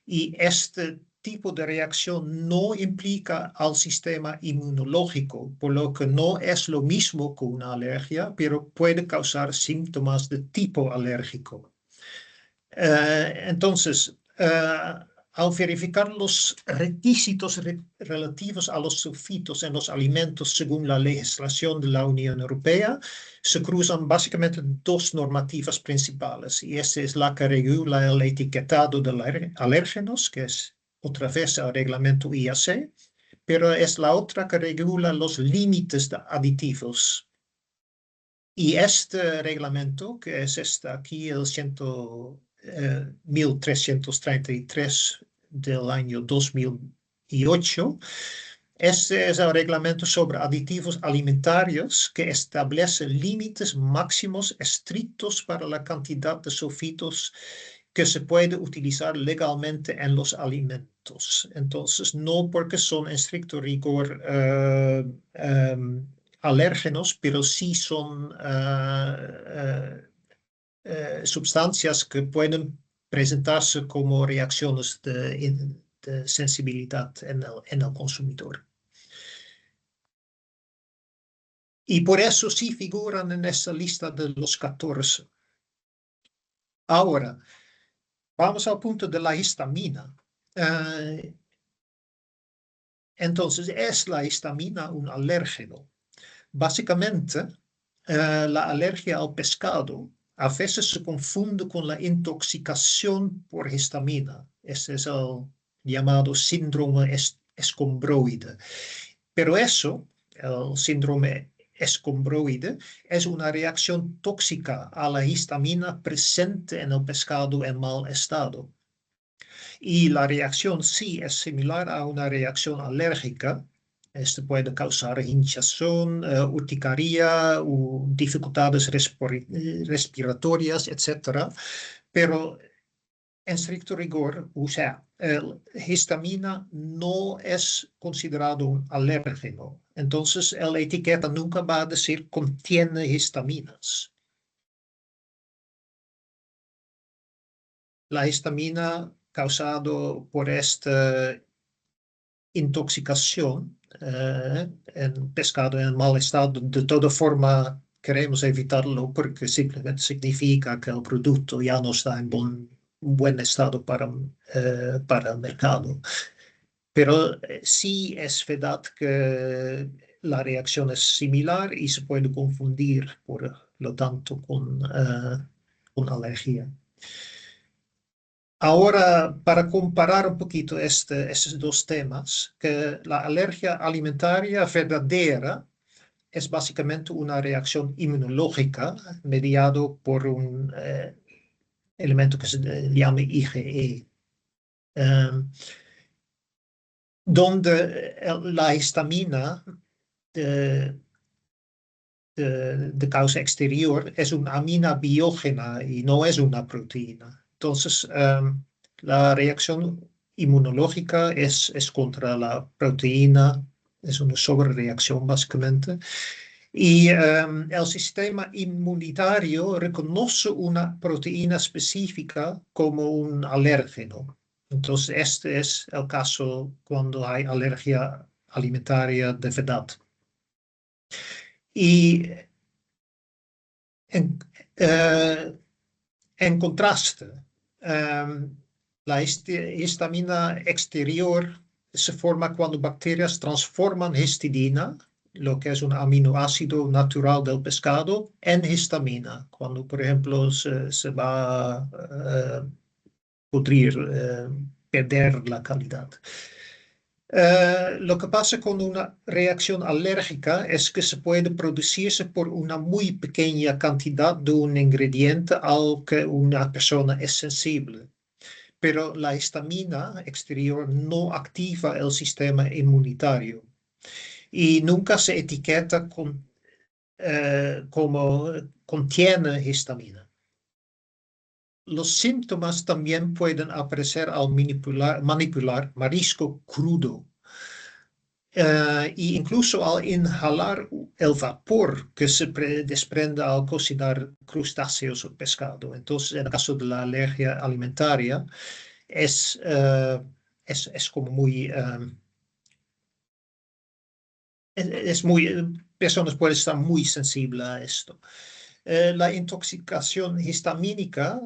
y este tipo de reacción no implica al sistema inmunológico, por lo que no es lo mismo que una alergia, pero puede causar síntomas de tipo alérgico. Entonces, al verificar los requisitos relativos a los sulfitos en los alimentos según la legislación de la Unión Europea, se cruzan básicamente dos normativas principales. Y esta es la que regula el etiquetado de alérgenos, que es otra vez el reglamento IAC, pero es la otra que regula los límites de aditivos. Y este reglamento, que es aquí el 1333 del año 2008, este es el reglamento sobre aditivos alimentarios que establece límites máximos estrictos para la cantidad de sulfitos que se puede utilizar legalmente en los alimentos. Entonces, no porque son en estricto rigor alérgenos, pero sí son sustancias que pueden presentarse como reacciones de sensibilidad en el consumidor. Y por eso sí figuran en esa lista de los 14. Ahora, vamos al punto de la histamina. Entonces, ¿es la histamina un alérgeno? Básicamente, la alergia al pescado a veces se confunde con la intoxicación por histamina. Ese es el llamado síndrome escombroide. Pero eso, el síndrome escombroide, es una reacción tóxica a la histamina presente en el pescado en mal estado. Y la reacción sí es similar a una reacción alérgica. Esto puede causar hinchazón, urticaria, dificultades respiratorias, etc. Pero en estricto rigor, o sea, histamina no es considerado un alérgeno. Entonces, la etiqueta nunca va a decir contiene histaminas. La histamina causado por esta intoxicación en pescado en mal estado, de toda forma queremos evitarlo porque simplemente significa que el producto ya no está en buen estado para el mercado. Pero sí es verdad que la reacción es similar y se puede confundir, por lo tanto, con alergia. Ahora, para comparar un poquito estos dos temas, que la alergia alimentaria verdadera es básicamente una reacción inmunológica mediado por un elemento que se llama IgE, donde la histamina de causa exterior es una amina biógena y no es una proteína. Entonces, la reacción inmunológica es contra la proteína, es una sobrereacción básicamente. Y el sistema inmunitario reconoce una proteína específica como un alérgeno. Entonces, este es el caso cuando hay alergia alimentaria de verdad. Y en contraste, la histamina exterior se forma cuando bacterias transforman histidina, lo que es un aminoácido natural del pescado, en histamina, cuando por ejemplo se va a pudrir, perder la calidad. Lo que pasa con una reacción alérgica es que se puede producirse por una muy pequeña cantidad de un ingrediente al que una persona es sensible. Pero la histamina exterior no activa el sistema inmunitario y nunca se etiqueta como contiene histamina. Los síntomas también pueden aparecer al manipular marisco crudo. Y incluso al inhalar el vapor que se desprende al cocinar crustáceos o pescado. Entonces, en el caso de la alergia alimentaria, es como muy... personas pueden estar muy sensibles a esto. La intoxicación histamínica,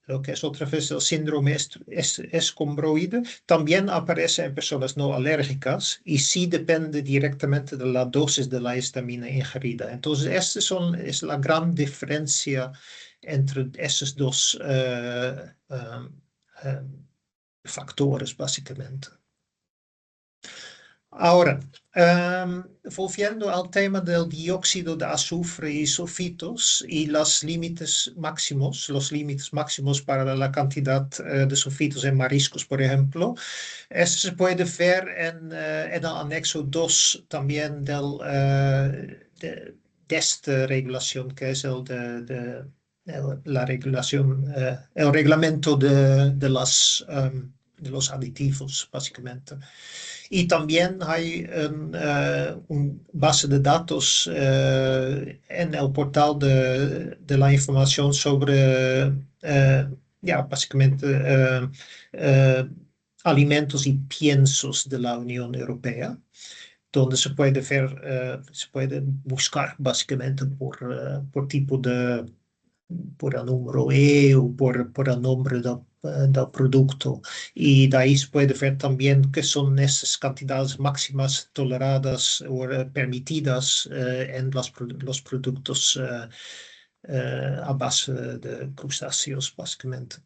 lo que es otra vez el síndrome escombroide, también aparece en personas no alérgicas y sí depende directamente de la dosis de la histamina ingerida. Entonces, es la gran diferencia entre esos dos factores, básicamente. Ahora, volviendo al tema del dióxido de azufre y sulfitos y los límites máximos para la cantidad de sulfitos en mariscos, por ejemplo, esto se puede ver en el anexo 2 también de esta regulación, que es la regulación, el reglamento de los aditivos, básicamente. Y también hay una base de datos en el portal de la información sobre, básicamente, alimentos y piensos de la Unión Europea, donde se puede se puede buscar básicamente por tipo por el número E o por el nombre del producto. Y de ahí se puede ver también qué son esas cantidades máximas toleradas o permitidas en los productos a base de crustáceos, básicamente.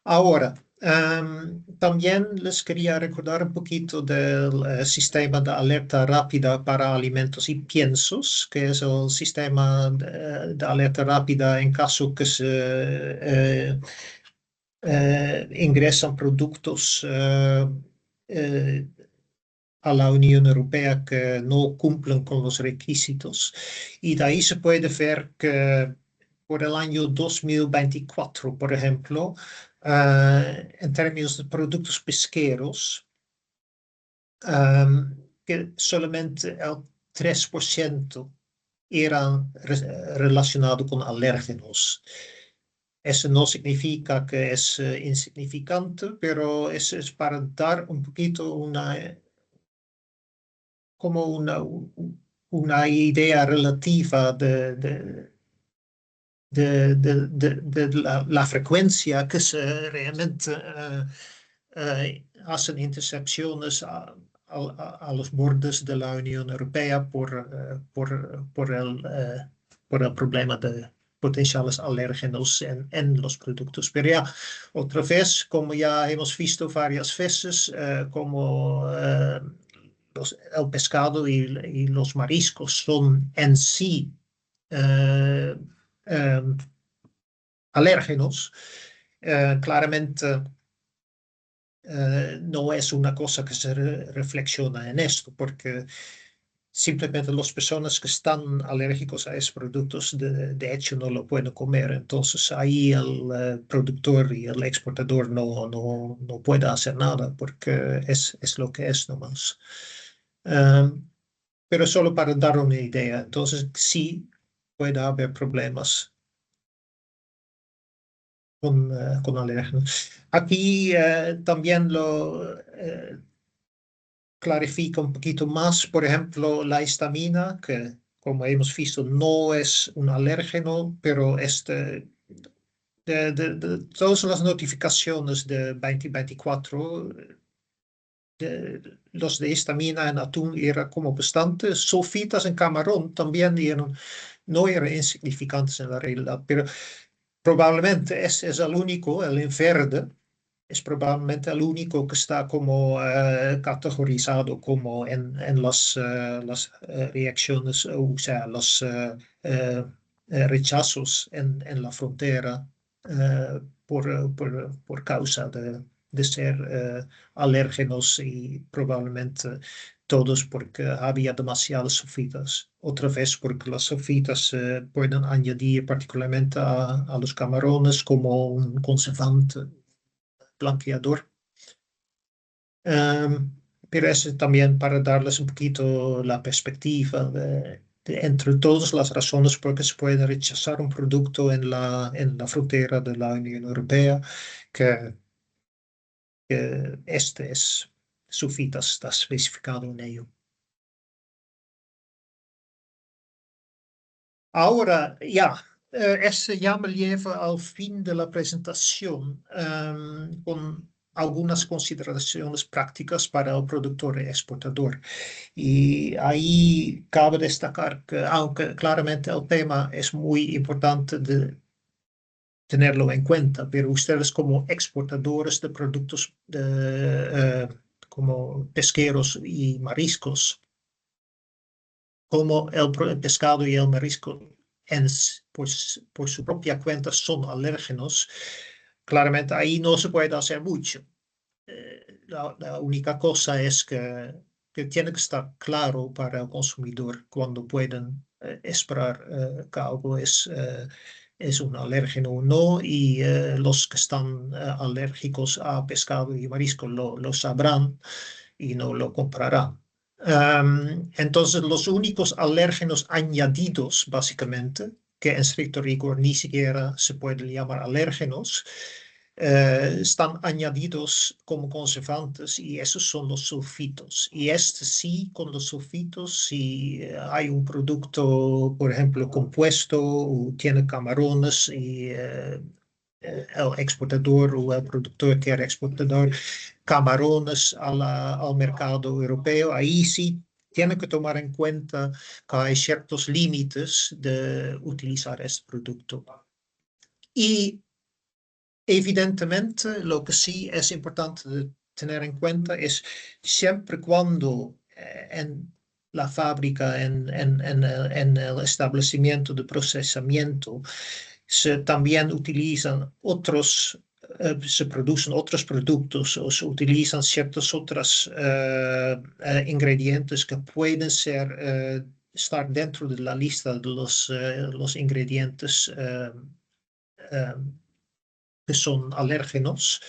Ahora, también les quería recordar un poquito del sistema de alerta rápida para alimentos y piensos, que es el sistema de alerta rápida en caso que se ingresan productos a la Unión Europea que no cumplen con los requisitos. Y de ahí se puede ver que por el año 2024, por ejemplo, en términos de productos pesqueros, que solamente el 3% eran relacionados con alérgenos. Eso no significa que es insignificante, pero es para dar un poquito como una idea relativa de la frecuencia que se realmente hacen intercepciones a los bordes de la Unión Europea por el problema de potenciales alérgenos en los productos. Pero ya, otra vez, como ya hemos visto varias veces, como el pescado y los mariscos son en sí alérgenos, claramente no es una cosa que se reflexiona en esto, porque simplemente las personas que están alérgicos a esos productos de hecho no lo pueden comer. Entonces ahí el productor y el exportador no puede hacer nada porque es lo que es nomás. Pero solo para dar una idea. Entonces sí puede haber problemas con alérgenos. Aquí también lo clarifica un poquito más, por ejemplo, la histamina, que como hemos visto no es un alérgeno, pero de todas las notificaciones de 2024, los de histamina en atún eran como bastantes, sulfitas en camarón también no eran insignificantes en la realidad, pero probablemente es el único, el en verde, es probablemente el único que está como categorizado como en las reacciones, o sea, los rechazos en la frontera por causa de ser alérgenos y probablemente todos porque había demasiadas sulfitas. Otra vez porque las sulfitas se pueden añadir particularmente a los camarones como un conservante blanqueador. Pero es también para darles un poquito la perspectiva de entre todas las razones por que se puede rechazar un producto en la frontera de la Unión Europea, que este es sulfitas, está especificado en ello. Ahora, ya, eso ya me lleva al fin de la presentación con algunas consideraciones prácticas para el productor y exportador. Y ahí cabe destacar que, aunque claramente el tema es muy importante de tenerlo en cuenta, pero ustedes como exportadores de productos como pesqueros y mariscos, como el pescado y el marisco por su propia cuenta son alérgenos, claramente ahí no se puede hacer mucho. La única cosa es que tiene que estar claro para el consumidor cuando pueden esperar que algo es un alérgeno o no, y los que están alérgicos a pescado y marisco lo sabrán y no lo comprarán. Entonces, los únicos alérgenos añadidos, básicamente, que en estricto rigor ni siquiera se pueden llamar alérgenos, están añadidos como conservantes y esos son los sulfitos. Y sí, con los sulfitos, si hay un producto, por ejemplo, compuesto o tiene camarones y el exportador o el productor quiere exportar camarones al mercado europeo, ahí sí tiene que tomar en cuenta que hay ciertos límites de utilizar este producto. Y evidentemente, lo que sí es importante de tener en cuenta es siempre cuando en la fábrica, en el establecimiento de procesamiento, también utilizan se producen otros productos o se utilizan ciertos otros ingredientes que pueden estar dentro de la lista de los ingredientes que son alérgenos.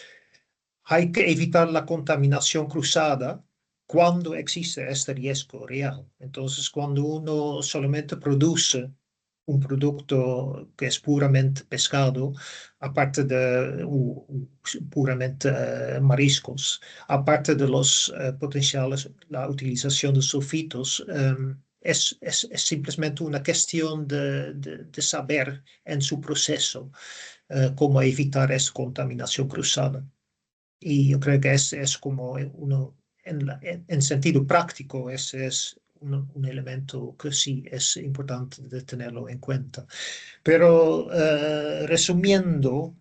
Hay que evitar la contaminación cruzada cuando existe este riesgo real. Entonces, cuando uno solamente produce un producto que es puramente pescado, aparte de puramente mariscos, aparte de los potenciales, la utilización de sulfitos, es simplemente una cuestión de saber en su proceso cómo evitar esa contaminación cruzada. Y yo creo que ese es como uno, en sentido práctico, ese es un elemento que sí es importante de tenerlo en cuenta. Pero resumiendo,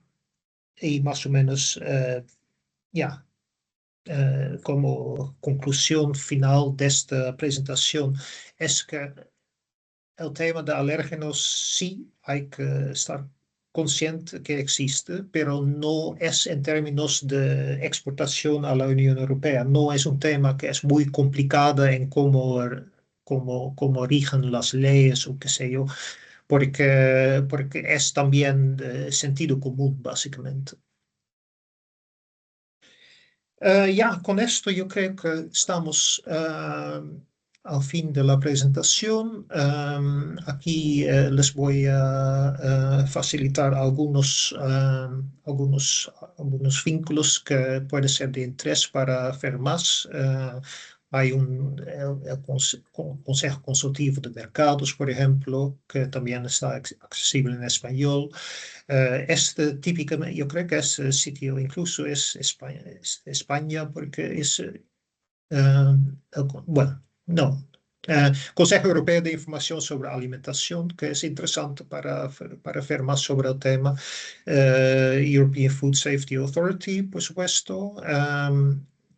y más o menos, ya, como conclusión final de esta presentación, es que el tema de alérgenos sí hay que estar consciente que existe, pero no es en términos de exportación a la Unión Europea. No es un tema que es muy complicado en cómo rigen las leyes o qué sé yo, porque es también de sentido común, básicamente. Ya, con esto yo creo que estamos al fin de la presentación. Aquí les voy a facilitar algunos vínculos que pueden ser de interés para ver más. Hay el Consejo Consultivo de Mercados, por ejemplo, que también está accesible en español. Típicamente, yo creo que este sitio incluso es España porque es, bueno, no. Consejo Europeo de Información sobre Alimentación, que es interesante para ver más sobre el tema. European Food Safety Authority, por supuesto.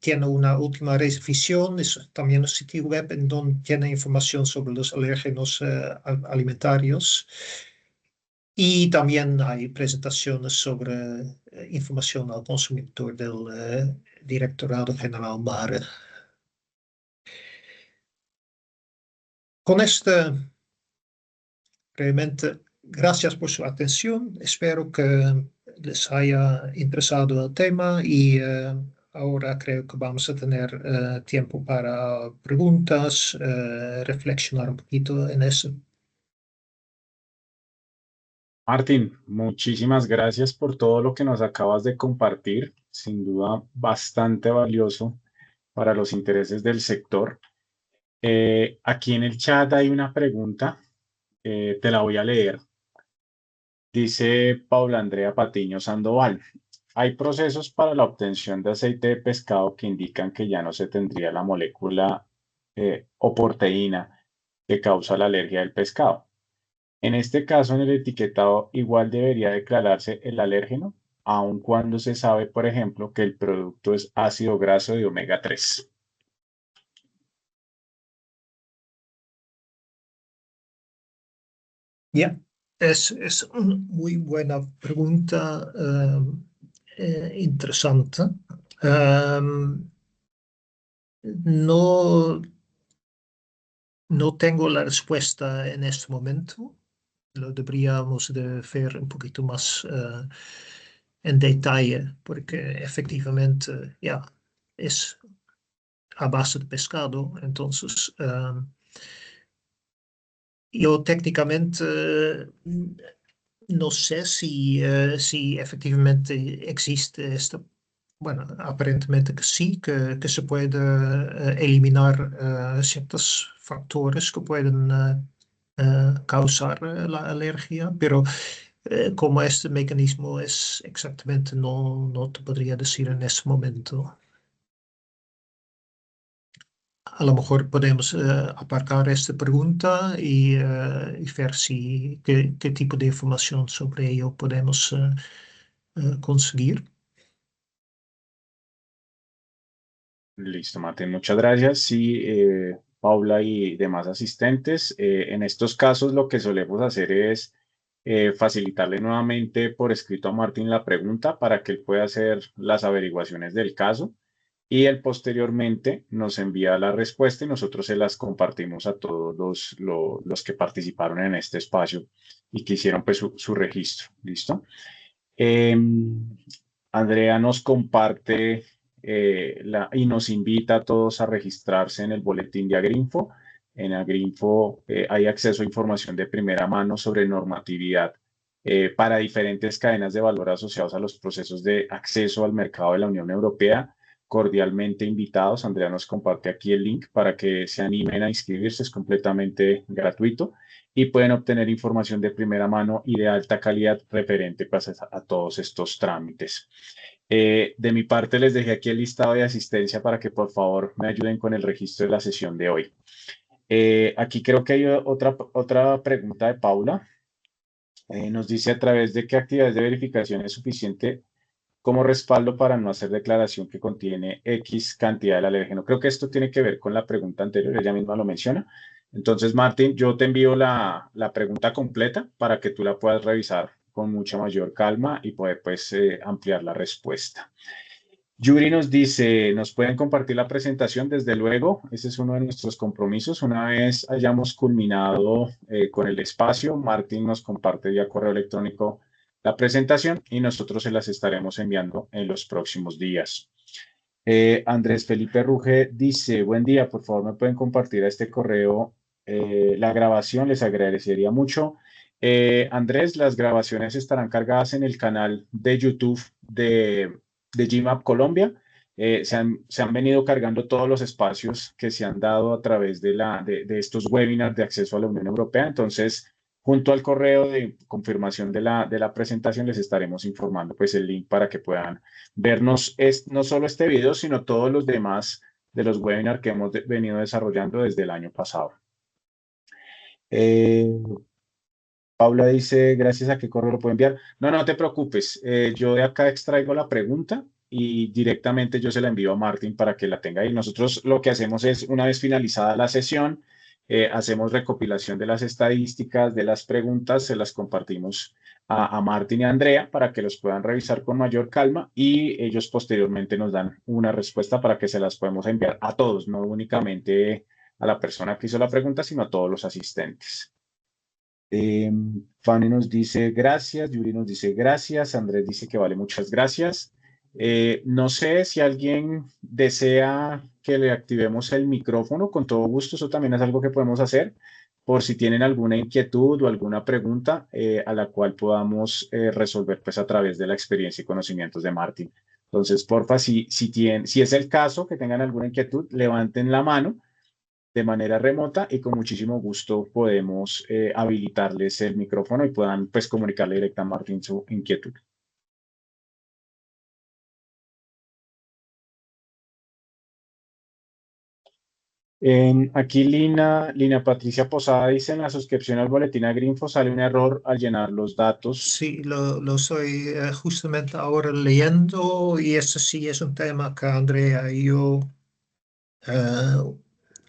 Tiene una última revisión, es también un sitio web en donde tiene información sobre los alérgenos alimentarios. Y también hay presentaciones sobre información al consumidor del Directorado General MARE. Con esto, realmente, gracias por su atención. Espero que les haya interesado el tema y ahora creo que vamos a tener tiempo para preguntas, reflexionar un poquito en eso. Martín, muchísimas gracias por todo lo que nos acabas de compartir. Sin duda, bastante valioso para los intereses del sector. Aquí en el chat hay una pregunta, te la voy a leer. Dice Paula Andrea Patiño Sandoval. Hay procesos para la obtención de aceite de pescado que indican que ya no se tendría la molécula o proteína que causa la alergia del pescado. En este caso, en el etiquetado igual debería declararse el alérgeno, aun cuando se sabe, por ejemplo, que el producto es ácido graso de omega 3. Ya, es una muy buena pregunta, interesante. No, no tengo la respuesta en este momento. Lo deberíamos de ver un poquito más en detalle, porque efectivamente ya es a base de pescado. Entonces, yo técnicamente no sé si efectivamente existe esta. Bueno, aparentemente que sí, que se puede eliminar ciertos factores que pueden causar la alergia, pero como este mecanismo es exactamente, no te podría decir en este momento. A lo mejor podemos aparcar esta pregunta y ver qué tipo de información sobre ello podemos conseguir. Listo, Martín, muchas gracias. Sí, Paula y demás asistentes, en estos casos lo que solemos hacer es facilitarle nuevamente por escrito a Martín la pregunta para que él pueda hacer las averiguaciones del caso y él posteriormente nos envía la respuesta y nosotros se las compartimos a todos los que participaron en este espacio y que hicieron pues su registro. ¿Listo? Andrea nos comparte y nos invita a todos a registrarse en el boletín de Agrinfo. En Agrinfo hay acceso a información de primera mano sobre normatividad para diferentes cadenas de valor asociados a los procesos de acceso al mercado de la Unión Europea. Cordialmente invitados. Andrea nos comparte aquí el link para que se animen a inscribirse. Es completamente gratuito y pueden obtener información de primera mano y de alta calidad referente pues, a todos estos trámites. De mi parte, les dejé aquí el listado de asistencia para que por favor me ayuden con el registro de la sesión de hoy. Aquí creo que hay otra pregunta de Paula. Nos dice a través de qué actividades de verificación es suficiente como respaldo para no hacer declaración que contiene X cantidad del alérgeno. Creo que esto tiene que ver con la pregunta anterior, ella misma lo menciona. Entonces, Martín, yo te envío la pregunta completa para que tú la puedas revisar con mucha mayor calma y poder pues ampliar la respuesta. Yuri nos dice, ¿nos pueden compartir la presentación? Desde luego, ese es uno de nuestros compromisos. Una vez hayamos culminado con el espacio, Martín nos comparte vía correo electrónico la presentación y nosotros se las estaremos enviando en los próximos días. Andrés Felipe Ruge dice, buen día, por favor me pueden compartir a este correo la grabación, les agradecería mucho. Andrés, las grabaciones estarán cargadas en el canal de YouTube de GMAP Colombia. Se han venido cargando todos los espacios que se han dado a través de estos webinars de acceso a la Unión Europea. Entonces, junto al correo de confirmación de la presentación, les estaremos informando pues el link para que puedan vernos no solo este video, sino todos los demás de los webinars que hemos venido desarrollando desde el año pasado. Paula dice, gracias a qué correo lo puedo enviar. No, no te preocupes. Yo de acá extraigo la pregunta y directamente yo se la envío a Martín para que la tenga. Y nosotros lo que hacemos es, una vez finalizada la sesión, hacemos recopilación de las estadísticas, de las preguntas, se las compartimos a Martín y a Andrea para que los puedan revisar con mayor calma y ellos posteriormente nos dan una respuesta para que se las podemos enviar a todos, no únicamente a la persona que hizo la pregunta, sino a todos los asistentes. Fanny nos dice gracias, Yuri nos dice gracias, Andrés dice que vale, muchas gracias. No sé si alguien desea que le activemos el micrófono, con todo gusto, eso también es algo que podemos hacer, por si tienen alguna inquietud o alguna pregunta a la cual podamos resolver pues a través de la experiencia y conocimientos de Martín. Entonces, porfa, si es el caso que tengan alguna inquietud, levanten la mano de manera remota y con muchísimo gusto podemos habilitarles el micrófono y puedan pues comunicarle directa a Martín su inquietud. Aquí Lina Patricia Posada dice, en la suscripción al boletín Agrinfo sale un error al llenar los datos. Sí, lo estoy justamente ahora leyendo y eso sí es un tema que Andrea y yo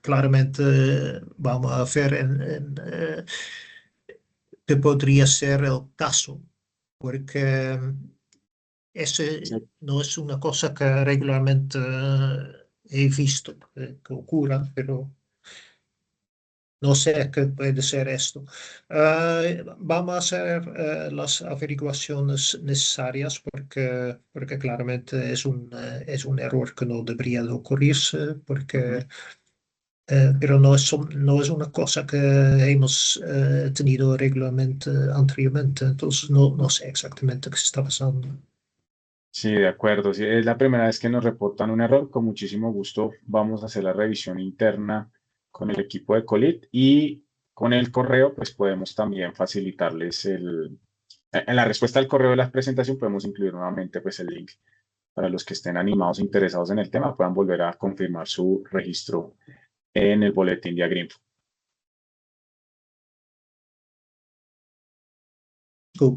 claramente vamos a ver qué podría ser el caso, porque ese no es una cosa que regularmente he visto que ocurra, pero no sé qué puede ser esto. Vamos a hacer las averiguaciones necesarias porque claramente es un error que no debería de ocurrirse, porque pero no es una cosa que hemos tenido regularmente anteriormente, entonces no sé exactamente qué se está pasando. Sí, de acuerdo. Si es la primera vez que nos reportan un error, con muchísimo gusto vamos a hacer la revisión interna con el equipo de Colit y con el correo, pues podemos también facilitarles en la respuesta al correo de la presentación podemos incluir nuevamente pues el link para los que estén animados e interesados en el tema, puedan volver a confirmar su registro en el boletín de Agrinfo.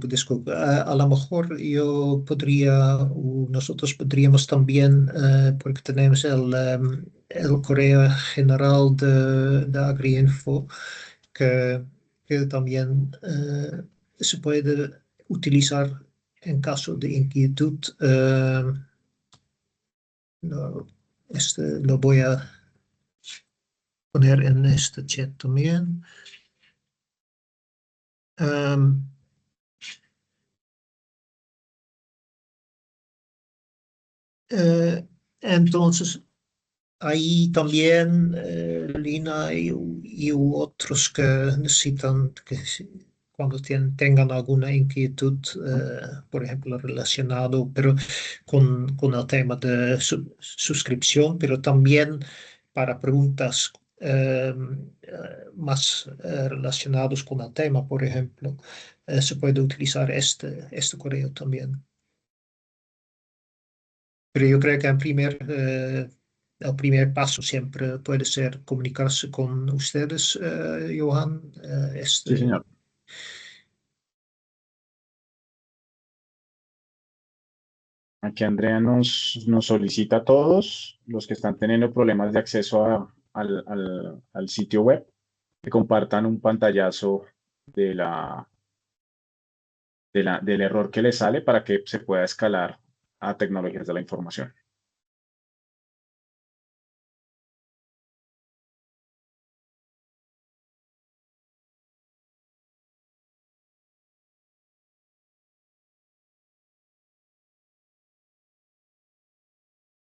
Disculpe, a lo mejor yo podría, o nosotros podríamos también, porque tenemos el correo general de Agriinfo, que, que también se puede utilizar en caso de inquietud. Lo voy a poner en este chat también. Entonces, ahí también Lina y otros que necesitan, cuando tengan alguna inquietud, por ejemplo, relacionado pero con el tema de suscripción, pero también para preguntas más relacionadas con el tema, por ejemplo, se puede utilizar este correo también. Pero yo creo que el primer paso siempre puede ser comunicarse con ustedes, Johan. Sí, señor. Aquí Andrea nos solicita a todos los que están teniendo problemas de acceso al sitio web que compartan un pantallazo del error que les sale para que se pueda escalar a tecnologías de la información.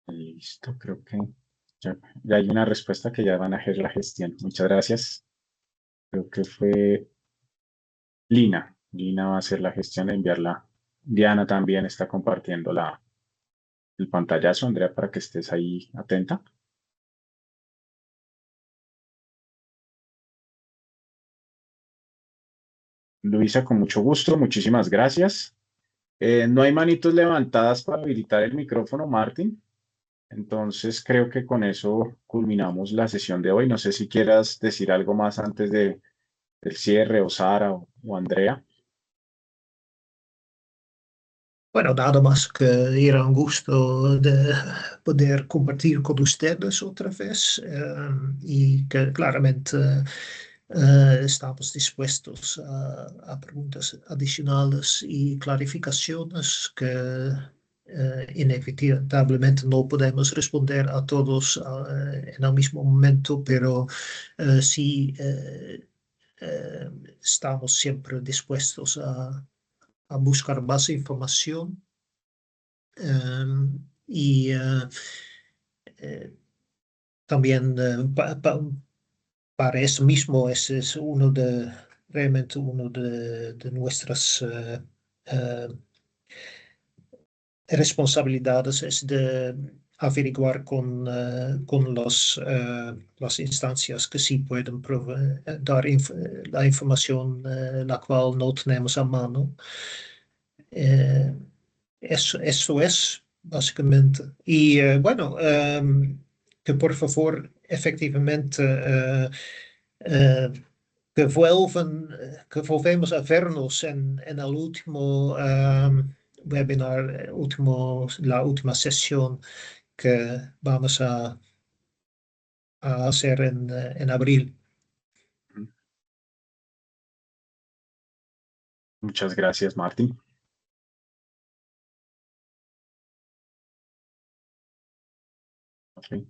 Listo, creo que ya hay una respuesta que ya van a hacer la gestión. Muchas gracias. Creo que fue Lina. Lina va a hacer la gestión de enviarla. Diana también está compartiendo el pantallazo, Andrea, para que estés ahí atenta. Luisa, con mucho gusto, muchísimas gracias. No hay manitos levantadas para habilitar el micrófono, Martín. Entonces creo que con eso culminamos la sesión de hoy. No sé si quieras decir algo más antes del cierre, o Sara o Andrea. Bueno, nada más que era un gusto de poder compartir con ustedes otra vez y que claramente estamos dispuestos a preguntas adicionales y clarificaciones que inevitablemente no podemos responder a todos en el mismo momento, pero sí estamos siempre dispuestos a buscar más información. Y también para eso mismo es realmente uno de nuestras responsabilidades, es de averiguar con las instancias que sí pueden dar la información la cual no tenemos a mano. Eso es, básicamente. Y bueno, que por favor, efectivamente, que volvemos a vernos en el último webinar, la última sesión que vamos a hacer en abril. Muchas gracias, Martín. Okay. No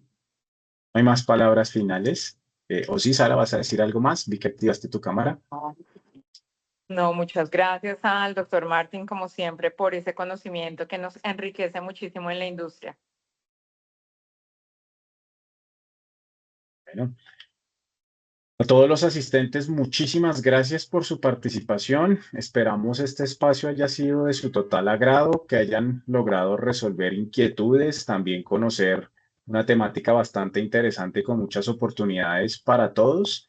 hay más palabras finales. O sí, Sara, ¿vas a decir algo más? Vi que activaste tu cámara. No, muchas gracias al doctor Martín, como siempre, por ese conocimiento que nos enriquece muchísimo en la industria. Bueno, a todos los asistentes, muchísimas gracias por su participación. Esperamos este espacio haya sido de su total agrado, que hayan logrado resolver inquietudes, también conocer una temática bastante interesante con muchas oportunidades para todos.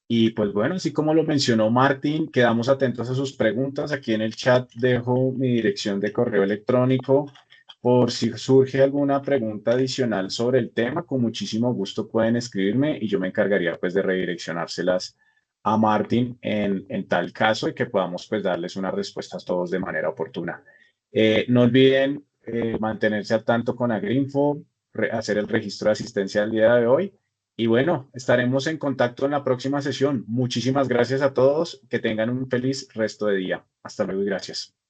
Y pues bueno, así como lo mencionó Martín, quedamos atentos a sus preguntas. Aquí en el chat dejo mi dirección de correo electrónico por si surge alguna pregunta adicional sobre el tema. Con muchísimo gusto pueden escribirme y yo me encargaría pues de redireccionárselas a Martín en tal caso y que podamos pues darles unas respuestas todos de manera oportuna. No olviden mantenerse al tanto con Agrinfo, hacer el registro de asistencia al día de hoy. Y bueno, estaremos en contacto en la próxima sesión. Muchísimas gracias a todos. Que tengan un feliz resto de día. Hasta luego y gracias.